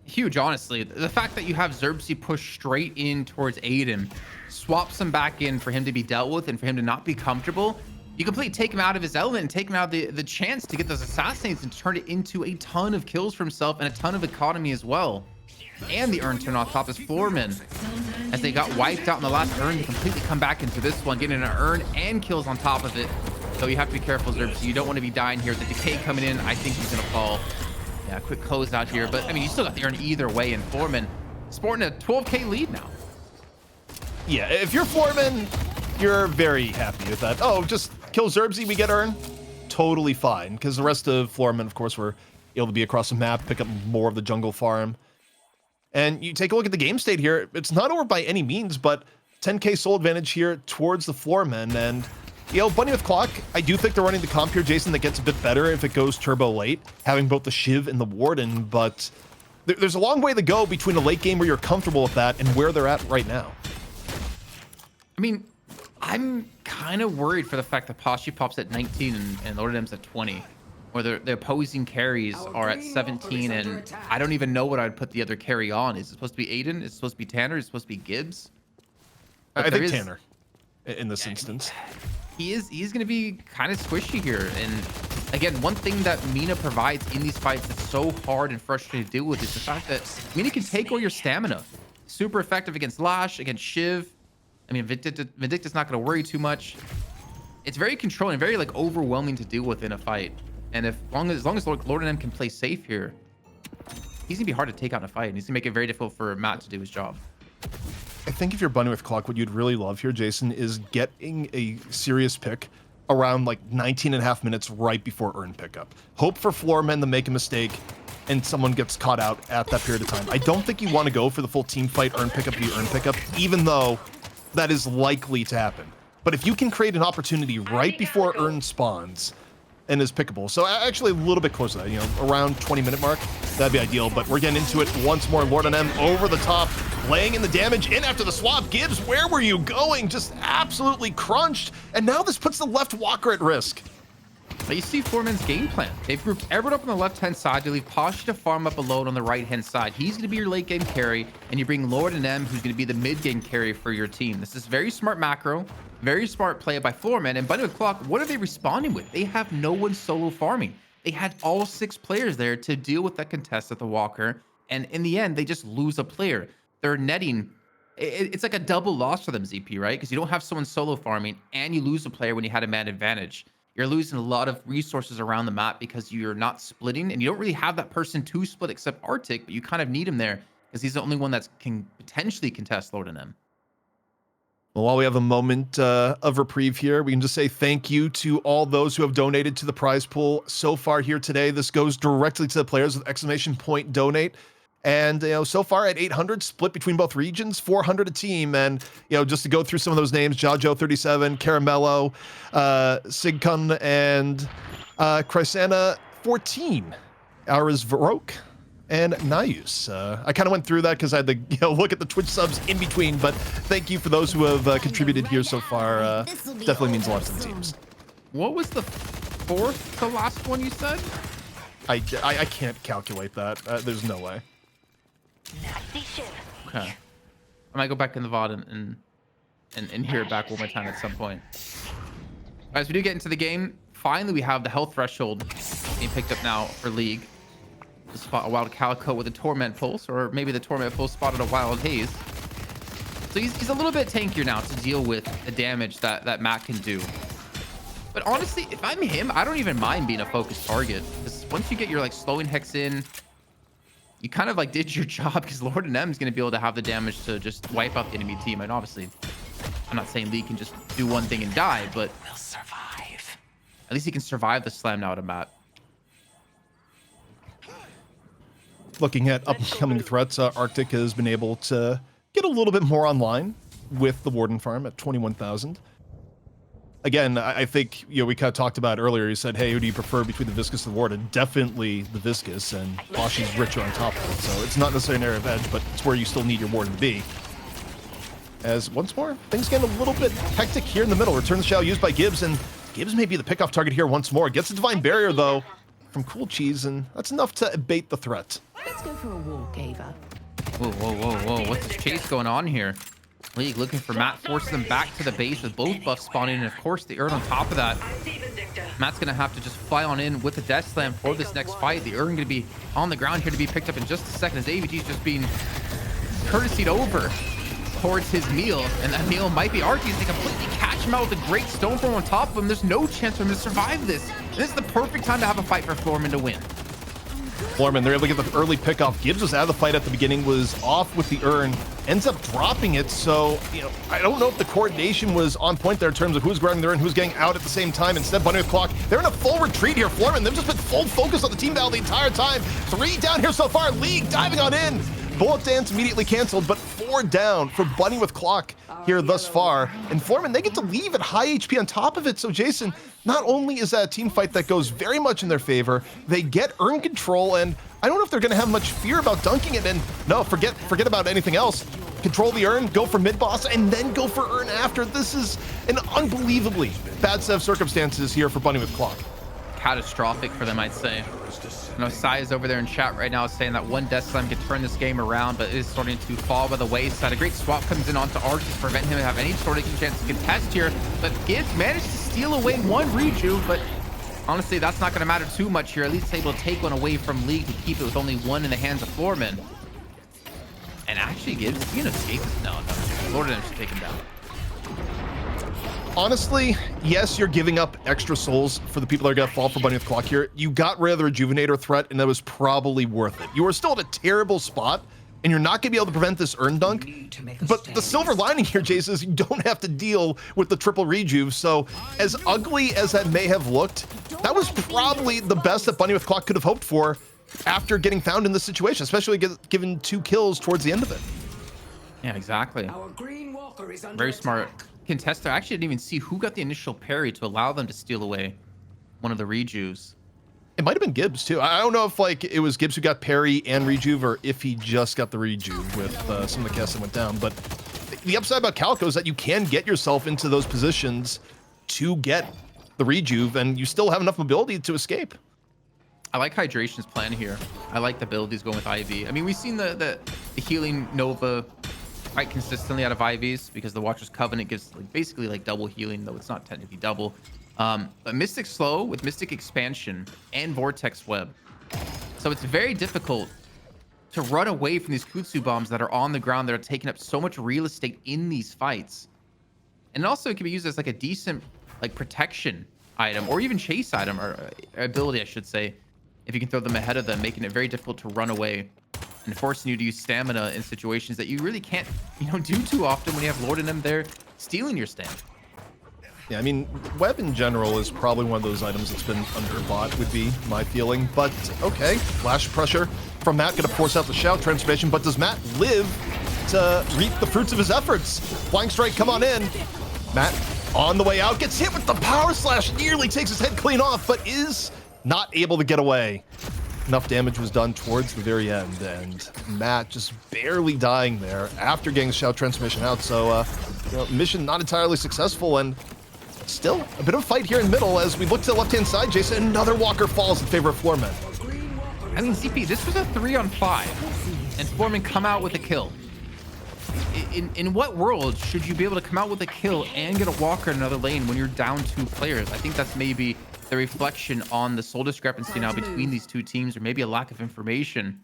Huge, honestly. The fact that you have Zerbsy push straight in towards Aiden, swaps him back in for him to be dealt with and for him to not be comfortable, you completely take him out of his element and take him out of the chance to get those assassinates and turn it into a ton of kills for himself and a ton of economy as well. And the earn turn on top is Floormen, as they got wiped out in the last earn to completely come back into this one, getting an earn and kills on top of it. So you have to be careful, Zerbsy. You don't want to be dying here. The decay coming in, I think he's going to fall. Yeah, quick close out here, but I mean, you still got the earn either way, and Floormen sporting a 12k lead now. Yeah, if you're Floormen, you're very happy with that. Oh, just kill Zerbsy, we get earn. Totally fine, because the rest of Floormen, of course, were able to be across the map, pick up more of the jungle farm. And you take a look at the game state here, it's not over by any means, but 10k soul advantage here towards the Floormen, and you know, Bunny with Clock, I do think they're running the comp here, Jason, that gets a bit better if it goes turbo late, having both the Shiv and the Warden, but there's a long way to go between a late game where you're comfortable with that and where they're at right now. I mean, I'm kind of worried for the fact that Poshy pops at 19 and Lord M's at 20, or the opposing carries are at 17, and I don't even know what I'd put the other carry on. Is it supposed to be Aiden? Is it supposed to be Tanner? Is it supposed to be Gibbs? I think Tanner in this instance. he's going to be kind of squishy here. And again, one thing that Mina provides in these fights that's so hard and frustrating to deal with is the fact that Mina can take all your stamina. Super effective against Lash, against Shiv. I mean, Vindicta's not going to worry too much. It's very controlling, very like overwhelming to deal with in a fight. And as long as Lord and M can play safe here, he's gonna be hard to take out in a fight, and he's gonna make it very difficult for Matt to do his job. I think if you're Bunny with Clock, what you'd really love here, Jason, is getting a serious pick around like 19.5 minutes right before Urn pickup. Hope for Floormen to make a mistake and someone gets caught out at that period of time. I don't think you want to go for the full team fight Urn pickup v Urn pickup, even though that is likely to happen. But if you can create an opportunity right before Urn spawns and is pickable, so actually a little bit closer to that, you know, around 20-minute mark, that'd be ideal. But we're getting into it once more. Lord and M over the top, laying in the damage in after the swap. Gibbs, where were you going? Just absolutely crunched. And now this puts the left walker at risk. But you see Floormen's game plan. They've grouped everyone up on the left-hand side. They leave Pasha to farm up alone on the right-hand side. He's going to be your late-game carry, and you bring Lord and M, who's going to be the mid-game carry for your team. This is very smart macro, very smart play by Floormen. And Bunny with Clock, what are they responding with? They have no one solo farming. They had all 6 players there to deal with that contest at the Walker, and in the end, they just lose a player. They're netting. It's like a double loss for them, ZP, right? Because you don't have someone solo farming, and you lose a player when you had a man advantage. You're losing a lot of resources around the map because you're not splitting, and you don't really have that person to split except Arctic, but you kind of need him there because he's the only one that can potentially contest Lord and M. Well, while we have a moment of reprieve here, we can just say thank you to all those who have donated to the prize pool so far here today. This goes directly to the players with exclamation point donate. And, you know, so far at 800, split between both regions, 400 a team. And, you know, just to go through some of those names, Jajo37, Caramello, Sigkun, and Chrysana 14, Aras Varok, and Nayus. I kind of went through that because I had to, you know, look at the Twitch subs in between. But thank you for those who have contributed here so far. Definitely means a lot to the teams. What was the 4th to last one you said? I can't calculate that. There's no way. Okay. I might go back in the VOD and hear it back one more time at some point. As we do get into the game, finally we have the health threshold being picked up now for League. To spot a Wild Calico with a Torment Pulse, or maybe the Torment Pulse spotted a Wild Haze. So he's a little bit tankier now to deal with the damage that Matt can do. But honestly, if I'm him, I don't even mind being a focused target. Because once you get your like slowing hex in, you kind of like did your job, because Lord and M is going to be able to have the damage to just wipe out the enemy team. And obviously, I'm not saying Lee can just do one thing and die, but We'll survive. at least he can survive the slam now to Matt. Looking at upcoming threats, Arctic has been able to get a little bit more online with the Warden farm at 21,000. Again, I think, you know, we kind of talked about earlier. You said, hey, who do you prefer between the Viscous and the Warden? Definitely the Viscous, and Boshy's richer on top of it. So it's not necessarily an area of edge, but it's where you still need your Warden to be. As once more, things get a little bit hectic here in the middle. Return the shell used by Gibbs, and Gibbs may be the pickoff target here once more. Gets a Divine Barrier, though, from Cool Cheese, and that's enough to abate the threat. Let's go for a walk, Ava. Whoa, whoa, whoa, whoa. What's this chase going on here? League looking for Matt, forces them back to the base with both buffs spawning, and of course the Urn on top of that. Matt's gonna have to just fly on in with the Death Slam for this next fight. The Urn gonna be on the ground here to be picked up in just a second, as AVG's just being courtesied over towards his meal, and that meal might be Archie's. They completely catch him out with a great stone form on top of him. There's no chance for him to survive this. This is the perfect time to have a fight for Floormen to win. Floormen, they're able to get the early pickoff. Gibbs was out of the fight at the beginning, was off with the Urn, ends up dropping it. So, you know, I don't know if the coordination was on point there in terms of who's grabbing the Urn, who's getting out at the same time. Instead, Bunny with Clock, they're in a full retreat here. Floormen, they've just been full focus on the team battle the entire time. 3 down here so far. League diving on in. Bullet Dance immediately canceled, but 4 down for Bunny with Clock here thus far. And Floormen, they get to leave at high HP on top of it. So, Jason, not only is that a team fight that goes very much in their favor, they get Urn control, and I don't know if they're going to have much fear about dunking it. And no, forget about anything else. Control the Urn, go for mid-boss, and then go for Urn after. This is an unbelievably bad set of circumstances here for Bunny with Clock. Catastrophic for them, I'd say. I know Sai is over there in chat right now saying that one Death Slam could turn this game around, but it is starting to fall by the wayside. A great swap comes in onto Arc to prevent him to have any sort of chance to contest here, but Gibbs managed to steal away one Reju, but honestly, that's not going to matter too much here. At least able to take one away from League to keep it with only one in the hands of Floormen. And actually gives, is he going to escape? No. Floormen should take him down. Honestly, yes, you're giving up extra souls for the people that are going to fall for Bunny with Clock here. You got rid of the Rejuvenator threat, and that was probably worth it. You are still at a terrible spot, and you're not going to be able to prevent this Urn Dunk. But the silver lining here, Jace, is you don't have to deal with the triple Rejuve. So as ugly as that may have looked, that was probably the best that Bunny with Clock could have hoped for after getting found in this situation, especially given 2 kills towards the end of it. Yeah, exactly. Very smart contester. I actually didn't even see who got the initial parry to allow them to steal away one of the Rejuves. It might have been Gibbs too. I don't know if like it was Gibbs who got parry and Rejuve, or if he just got the Rejuve with some of the casts that went down. But the upside about Calico is that you can get yourself into those positions to get the Rejuve, and you still have enough mobility to escape. I like Hydration's plan here. I like the build he's going with IV. I mean, we've seen the healing Nova quite consistently out of IVs because the Watcher's Covenant gives like basically like double healing, though it's not technically double. But Mystic Slow with Mystic Expansion and Vortex Web. So it's very difficult to run away from these Kutsu bombs that are on the ground that are taking up so much real estate in these fights. And also it can be used as like a decent like protection item or even chase item or ability, I should say, if you can throw them ahead of them, making it very difficult to run away and forcing you to use stamina in situations that you really can't, do too often when you have Lord in them there stealing your stamina. Yeah, I mean, Web in general is probably one of those items that's been underbought, would be my feeling. But okay, flash pressure from Matt, gonna force out the shout transformation. But does Matt live to reap the fruits of his efforts? Flying strike, come on in. Matt on the way out, gets hit with the power slash, nearly takes his head clean off, but is not able to get away. Enough damage was done towards the very end, and Matt just barely dying there after getting the shout transformation out. So, mission not entirely successful, and still a bit of a fight here in the middle as we look to the left-hand side. Jason, another Walker falls in favor of Floormen. I mean, CP, this was a 3-on-5, and Floormen come out with a kill. In what world should you be able to come out with a kill and get a Walker in another lane when you're down 2 players? I think that's maybe the reflection on the soul discrepancy now between these 2 teams, or maybe a lack of information.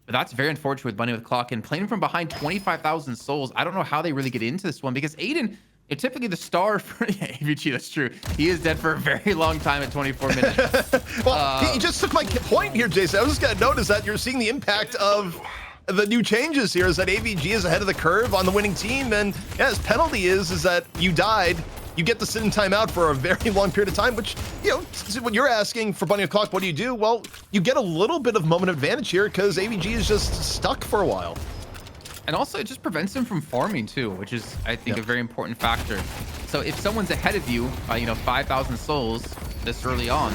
But that's very unfortunate with Bunny with Clock, and playing from behind 25,000 souls. I don't know how they really get into this one, because Aiden, you're typically the star for AVG. That's true. He is dead for a very long time at 24 minutes. Well, he just took my point here, Jason. I was just gonna notice that you're seeing the impact of the new changes here, is that AVG is ahead of the curve on the winning team, and yeah, his penalty is that you died. You get to sit in timeout for a very long period of time, which, when you're asking for Bunny O'Clock, what do? Well, you get a little bit of moment advantage here because AVG is just stuck for a while. And also, it just prevents him from farming too, which is, I think, a very important factor. So if someone's ahead of you, 5,000 souls this early on,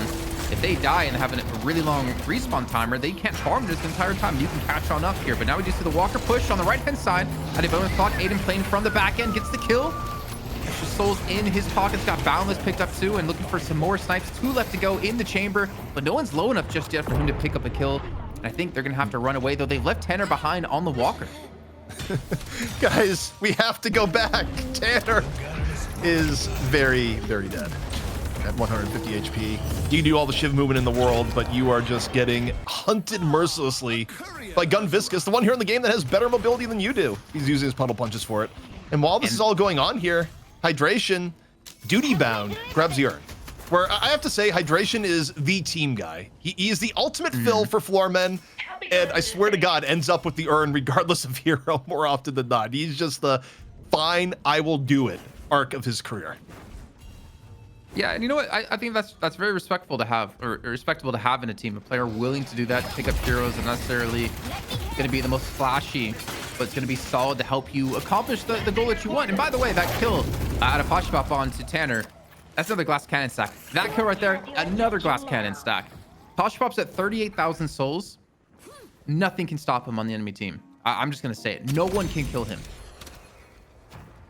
if they die and have a really long respawn timer, they can't farm this entire time. You can catch on up here. But now we just see the Walker push on the right-hand side. At a bonus clock, Aiden playing from the back end, gets the kill. Extra souls in his pockets, got Boundless picked up too, and looking for some more snipes. 2 left to go in the chamber, but no one's low enough just yet for him to pick up a kill. And I think they're gonna have to run away, though. They've left Tanner behind on the Walker. Guys, we have to go back. Tanner is very, very dead at 150 HP. You can do all the shiv movement in the world, but you are just getting hunted mercilessly by Gun Viscous, the one here in the game that has better mobility than you do. He's using his puddle punches for it. And while this is all going on here, Hydration, duty bound, grabs the urn. Where I have to say, Hydration is the team guy. He is the ultimate fill for Floormen, and I swear to God, ends up with the urn regardless of hero more often than not. He's just the fine, I will do it arc of his career. Yeah, and you know what? I think that's very respectful to have, or respectable to have in a team. A player willing to do that, to pick up heroes, and necessarily going to be the most flashy, but it's going to be solid to help you accomplish the goal that you want. And by the way, that kill out of Poshpop onto Tanner, that's another glass cannon stack. That kill right there, another glass cannon stack. Poshpop's at 38,000 souls. Nothing can stop him on the enemy team. I'm just going to say it. No one can kill him.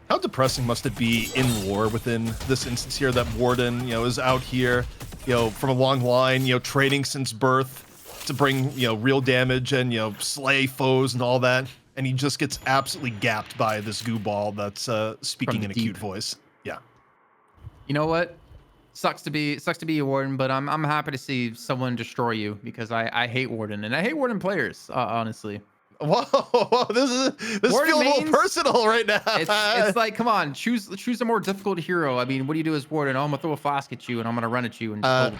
How depressing must it be in lore within this instance here that Warden, is out here, from a long line, training since birth to bring, real damage and, slay foes and all that. And he just gets absolutely gapped by this goo ball that's speaking in a cute voice. Yeah. You know what? Sucks to be a warden, but I'm happy to see someone destroy you because I hate warden and I hate warden players. Honestly, Whoa, this is Warden feeling a little mains, personal right now. it's like, come on, choose a more difficult hero. I mean, what do you do as warden? Oh, I'm gonna throw a flask at you and I'm gonna run at you and just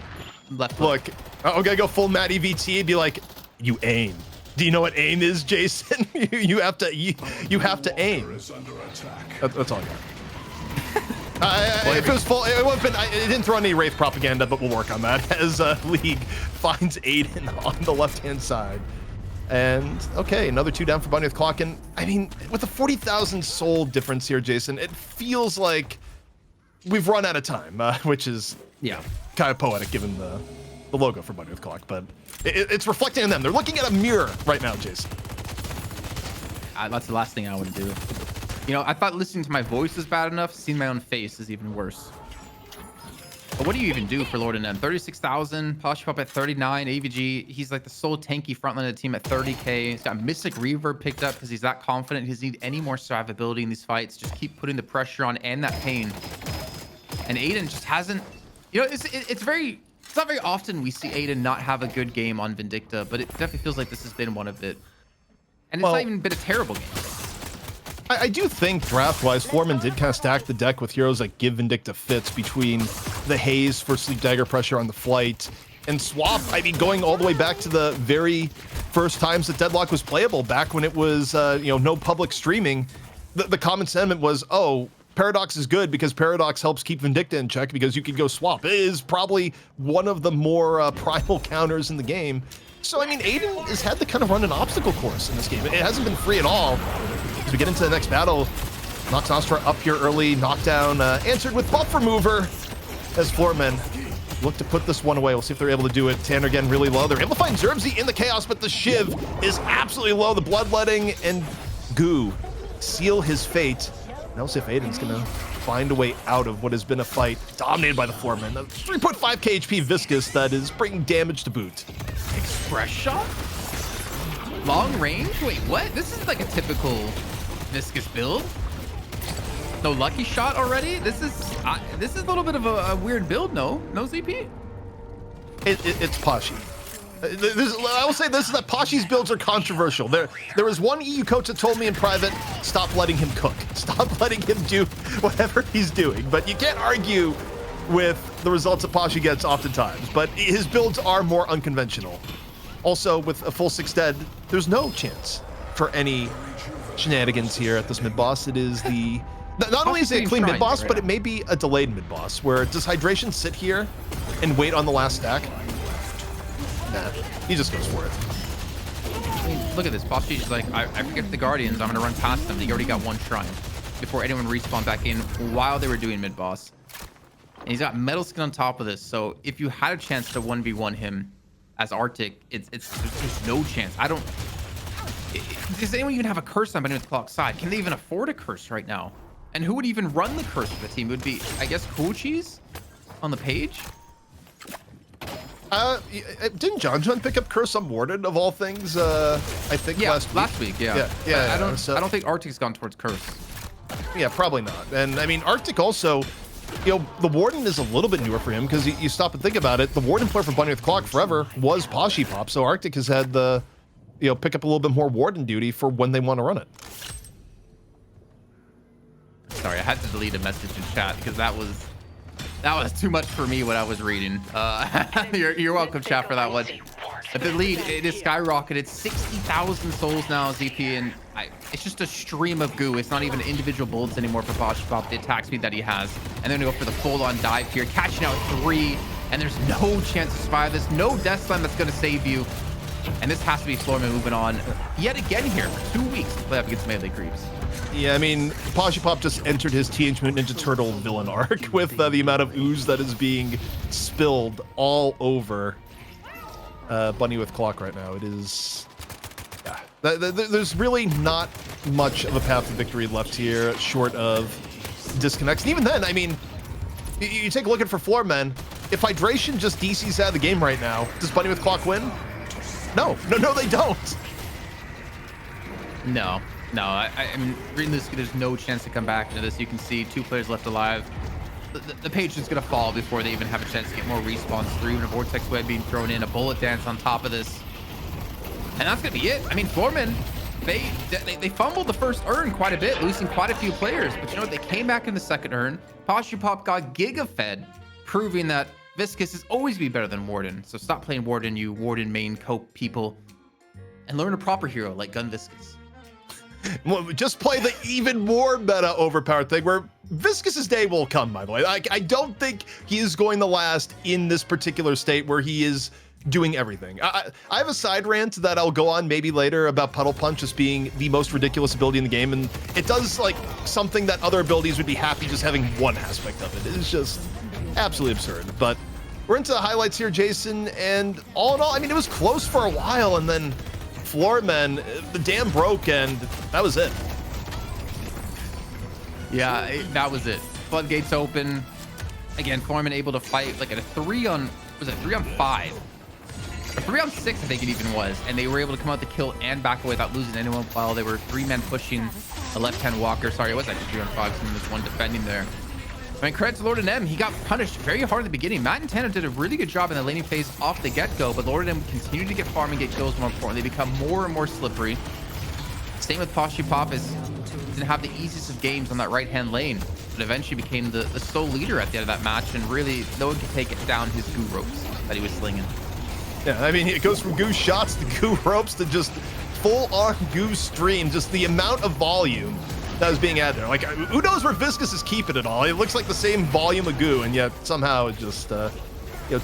hold left. Look, I'm gonna go full Matt EVT and be like, you aim. Do you know what aim is, Jason? you have to aim. That's all I got. If it was full, it would have been. It didn't throw any Wraith propaganda, but we'll work on that as League finds Aiden on the left-hand side. And okay, another 2 down for Bunny with Clock. And I mean, with the 40,000 soul difference here, Jason, it feels like we've run out of time, which is kind of poetic given the logo for Bunny with Clock. But it's reflecting on them. They're looking at a mirror right now, Jason. That's the last thing I would do. You know, I thought listening to my voice is bad enough. Seeing my own face is even worse. But what do you even do for Lord and M? 36,000, Poshpop at 39, AVG. He's like the sole tanky frontline of the team at 30k. He's got Mystic Reverb picked up because he's that confident. He doesn't need any more survivability in these fights. Just keep putting the pressure on and that pain. And Aiden just hasn't. You know, it's not very often we see Aiden not have a good game on Vindicta, but it definitely feels like this has been one of it. And it's not even been a terrible game. I do think draft-wise, Floormen did kind of stack the deck with heroes that give Vindicta fits between the Haze for Sleep Dagger pressure on the flight and Swap. I mean, going all the way back to the very first times that Deadlock was playable, back when it was, no public streaming, the common sentiment was, oh, Paradox is good because Paradox helps keep Vindicta in check because you could go Swap. It is probably one of the more primal counters in the game. So, I mean, Aiden has had to kind of run an obstacle course in this game. It hasn't been free at all. As we get into the next battle, Nox Nostra up here early, knockdown answered with buff remover as Floormen look to put this one away. We'll see if they're able to do it. Tanner again really low. They're able to find Zerbzy in the chaos, but the Shiv is absolutely low. The bloodletting and Goo seal his fate. Now we'll see if Aiden's gonna find a way out of what has been a fight dominated by the Floormen. A 3.5k HP Viscous that is bringing damage to boot. Express shot? Long range? Wait, what? This is like a typical Viscous build. No lucky shot already? This is a little bit of a weird build, no ZP? It's Pashy. I will say this, is that Pashy's builds are controversial. There was one EU coach that told me in private, stop letting him cook. Stop letting him do whatever he's doing. But you can't argue with the results that Pashy gets oftentimes. But his builds are more unconventional. Also, with a full 6 dead, there's no chance for any shenanigans here at this mid-boss. It is the... Not only is it a clean mid-boss, but it may be a delayed mid-boss, where does Hydration sit here and wait on the last stack? Nah, he just goes for it. I mean, look at this. Pashy's just like, I forget the Guardians. I'm going to run past them. He already got one shrine before anyone respawned back in while they were doing mid-boss. And he's got Metal Skin on top of this, so if you had a chance to 1v1 him as Arctic, there's no chance. Does anyone even have a curse on Bunny with Clock side? Can they even afford a curse right now? And who would even run the curse for the team? It would be, I guess, Cool Cheese on the page? Didn't John pick up Curse on Warden of all things? I think last week. Yeah. I don't think Arctic's gone towards Curse. Yeah, probably not. And I mean, Arctic also, the Warden is a little bit newer for him because you stop and think about it. The Warden player for Bunny with Clock forever was Pashy Pop, so Arctic has had the, pick up a little bit more Warden duty for when they want to run it. Sorry, I had to delete a message in chat because that was too much for me what I was reading. You're welcome, chat, for that one. But the lead, it is skyrocketed. 60,000 souls now, ZP, and it's just a stream of goo. It's not even individual bullets anymore for Poshpop, the attack speed that he has. And then we go for the full-on dive here, catching out 3, and there's no chance to survive this. No Death Slam that's going to save you. And this has to be Floormen moving on yet again here for 2 weeks to play up against melee creeps. Yeah, I mean, Pashy Pop just entered his Teenage Mutant Ninja Turtle villain arc with the amount of ooze that is being spilled all over Bunny with Clock right now. It is... Yeah. There's really not much of a path to victory left here, short of disconnects. And even then, I mean, you take a look at for Floormen, if Hydration just DCs out of the game right now, does Bunny with Clock win? No, they don't. No, I mean, reading this, there's no chance to come back into this. You can see 2 players left alive. the page is going to fall before they even have a chance to get more respawns through, even a vortex web being thrown in, a bullet dance on top of this. And that's going to be it. I mean, Floormen, they fumbled the first urn quite a bit, losing quite a few players. But you know what? They came back in the second urn. Pop got giga-fed, proving that Viscous is always be better than Warden. So stop playing Warden, you Warden main cope people, and learn a proper hero like Gun Viscous. Well, just play the even more meta overpowered thing where Viscous's day will come, by the way. I don't think he is going to last in this particular state where he is doing everything. I have a side rant that I'll go on maybe later about Puddle Punch just being the most ridiculous ability in the game, and it does like something that other abilities would be happy just having one aspect of it. It's just absolutely absurd. But we're into the highlights here, Jason, and all in all, I mean, it was close for a while, and then Floormen, the dam broke, and that was it. Yeah, that was it. Floodgates open. Again, Floormen able to fight like at a 3-on-5? A 3-on-6, I think it even was. And they were able to come out the kill and back away without losing anyone while they were 3-men pushing a left-hand walker. Sorry, it was actually 3-on-5. Someone was one defending there. I mean, credit to Lord and M. He got punished very hard in the beginning. Matt and Tanner did a really good job in the laning phase off the get-go, but Lord and M continued to get farm and get kills. More importantly, they become more and more slippery. Same with Pop is didn't have the easiest of games on that right-hand lane, but eventually became the sole leader at the end of that match, and really no one could take it down his goo ropes that he was slinging. Yeah, I mean, it goes from goo shots to goo ropes to just full-on goo stream. Just the amount of volume that was being added there. Like, who knows where Viscous is keeping it all? It looks like the same volume of goo, and yet somehow it just,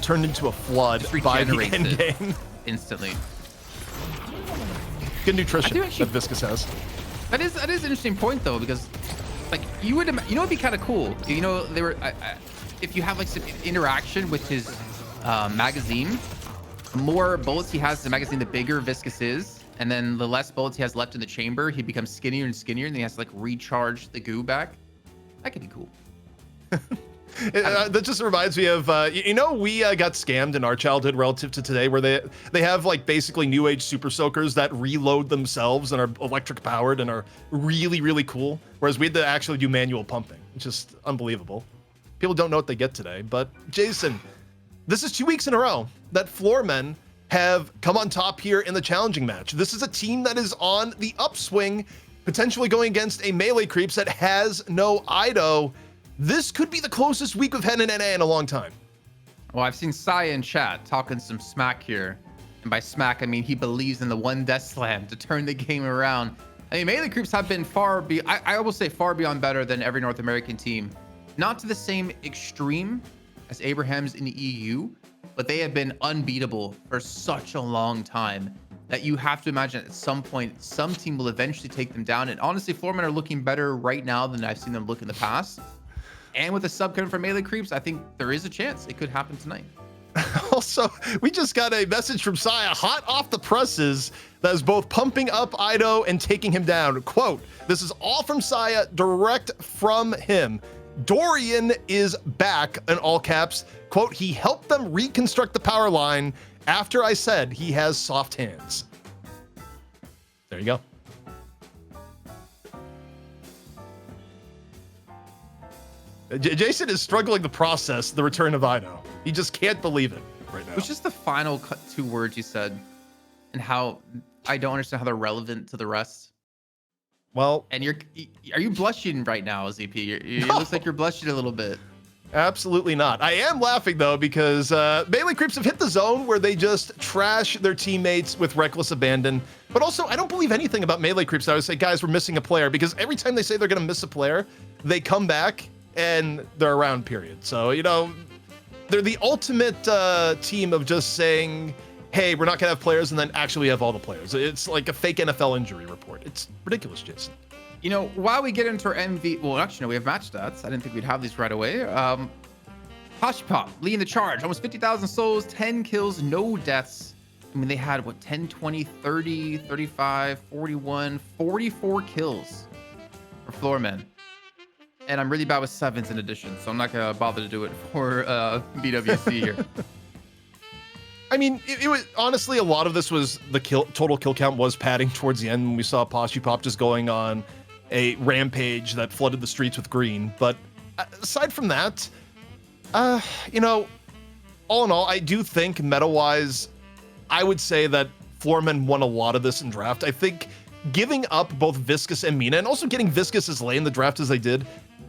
turned into a flood by the end game. Instantly. Good nutrition that Viscous has. That is an interesting point though, because like you know it'd be kind of cool. You know, they were if you have like some interaction with his magazine. The more bullets he has in the magazine, the bigger Viscous is. And then the less bullets he has left in the chamber, he becomes skinnier and skinnier, and then he has to like recharge the goo back. That could be cool. That just reminds me of, we got scammed in our childhood relative to today, where they have like basically new age super soakers that reload themselves and are electric powered and are really, really cool. Whereas we had to actually do manual pumping. It's just unbelievable. People don't know what they get today. But Jason, this is 2 weeks in a row that Floormen have come on top here in the challenging match. This is a team that is on the upswing, potentially going against a melee creeps that has no Ido. This could be the closest week we've had in NA in a long time. Well, I've seen Saya in chat talking some smack here. And by smack, I mean he believes in the one death slam to turn the game around. I mean, melee creeps have been I will say far beyond better than every North American team. Not to the same extreme as Abraham's in the EU, but they have been unbeatable for such a long time that you have to imagine at some point, some team will eventually take them down. And honestly, Floormen are looking better right now than I've seen them look in the past. And with a sub coming from melee creeps, I think there is a chance it could happen tonight. Also, we just got a message from Saya, hot off the presses, that is both pumping up Ido and taking him down. Quote, this is all from Saya, direct from him. Dorian is back, in all caps. Quote, he helped them reconstruct the power line after I said he has soft hands. There you go. Jason is struggling to process the return of Ido. He just can't believe it right now. It was just the final 2 words you said, and how I don't understand how they're relevant to the rest. Well, and are you blushing right now, ZP? It looks like you're blushing a little bit. Absolutely not. I am laughing though, because melee creeps have hit the zone where they just trash their teammates with reckless abandon. But also, I don't believe anything about melee creeps. I would say, guys, we're missing a player, because every time they say they're going to miss a player, they come back and they're around, period. So, they're the ultimate team of just saying, hey, we're not going to have players, and then actually have all the players. It's like a fake NFL injury report. It's ridiculous, Jason. While we get into our MV, well, actually, no, we have match stats. I didn't think we'd have these right away. Pop leading the charge, almost 50,000 souls, 10 kills, no deaths. I mean, they had, 10, 20, 30, 35, 41, 44 kills for Floormen. And I'm really bad with 7s in addition, so I'm not going to bother to do it for BWC here. I mean, it was honestly, a lot of this was the total kill count was padding towards the end when we saw Pop just going on a rampage that flooded the streets with green. But aside from that, You know, all in all, I do think meta-wise, I would say that Floormen won a lot of this in draft. I think giving up both Viscus and Mina, and also getting Viscus as late in the draft as they did,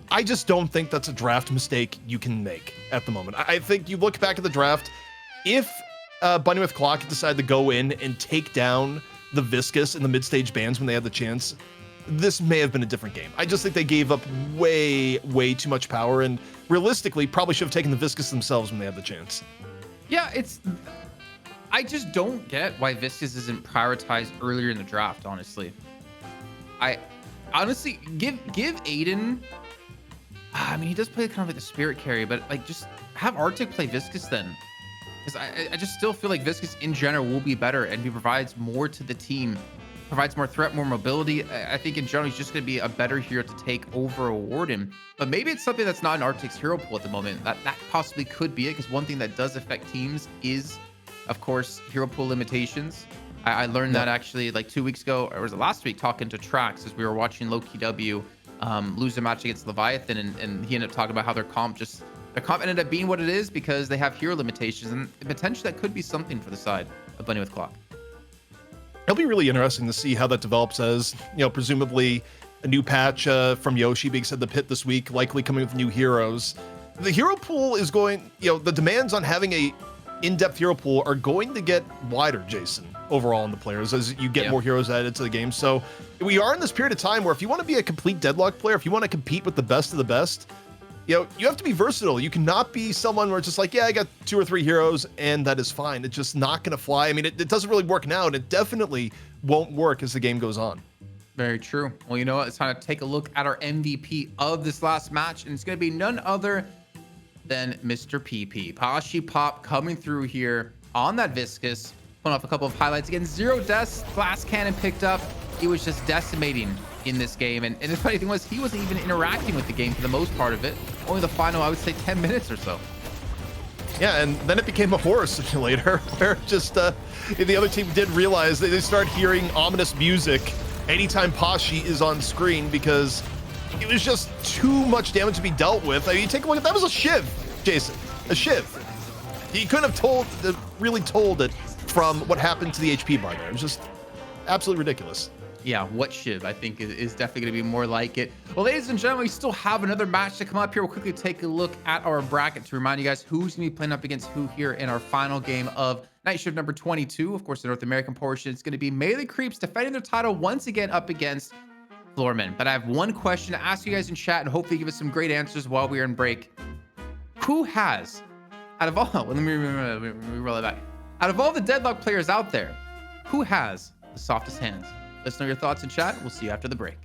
I just don't think that's a draft mistake you can make at the moment. I think you look back at the draft, if Bunny with Clock decided to go in and take down the Viscus in the mid-stage bans when they had the chance, this may have been a different game. I just think they gave up way too much power, and realistically probably should have taken the Viscus themselves when they had the chance. Yeah, I just don't get why Viscus isn't prioritized earlier in the draft, honestly. I honestly give Aiden, I mean, he does play kind of like the spirit carry, but like just have Arctic play Viscus then. Because I just still feel like Viscus in general will be better, and he provides more to the team, provides more threat, more mobility. I think in general, he's just going to be a better hero to take over a Warden. But maybe it's something that's not in Arctic's hero pool at the moment. That possibly could be it, because one thing that does affect teams is, of course, hero pool limitations. I learned that actually like 2 weeks ago, or was it last week, talking to Trax as we were watching Loki W lose a match against Leviathan, and he ended up talking about how their comp ended up being what it is because they have hero limitations, and potentially that could be something for the side of Bunny with Clock. It'll be really interesting to see how that develops, as, you know, presumably a new patch from Yoshi being sent to the pit this week, likely coming with new heroes. The hero pool is going, you know, the demands on having a in-depth hero pool are going to get wider, Jason, overall in the players as you get more heroes added to the game. So we are in this period of time where if you want to be a complete Deadlock player, if you want to compete with the best of the best, you know, you have to be versatile. You cannot be someone where it's just like, yeah, I got 2 or 3 heroes and that is fine. It's just not going to fly. I mean, it doesn't really work now, and it definitely won't work as the game goes on. Very true. Well, you know what? It's time to take a look at our MVP of this last match, and it's going to be none other than Mr. PP. Pashi Pop coming through here on that Viscus, pulling off a couple of highlights. Again, 0 deaths, blast cannon picked up. He was just decimating in this game. And the funny thing was, he wasn't even interacting with the game for the most part of it. Only the final, I would say, 10 minutes or so. Yeah, and then it became a horror simulator where just the other team did realize they started hearing ominous music anytime Pashi is on screen, because it was just too much damage to be dealt with. I mean, take a look at that. Was a shiv, Jason, a shiv. He couldn't have really told it from what happened to the HP bar there. It was just absolutely ridiculous. Yeah, what shiv, I think, is definitely going to be more like it. Well, ladies and gentlemen, we still have another match to come up here. We'll quickly take a look at our bracket to remind you guys who's going to be playing up against who here in our final game of night shift number 22. Of course, the North American portion. It's going to be Melee Creeps defending their title once again up against Floormen. But I have one question to ask you guys in chat, and hopefully give us some great answers while we are in break. Who has, out of all, let me roll it back. Out of all the Deadlock players out there, who has the softest hands? Let us know your thoughts in chat. We'll see you after the break.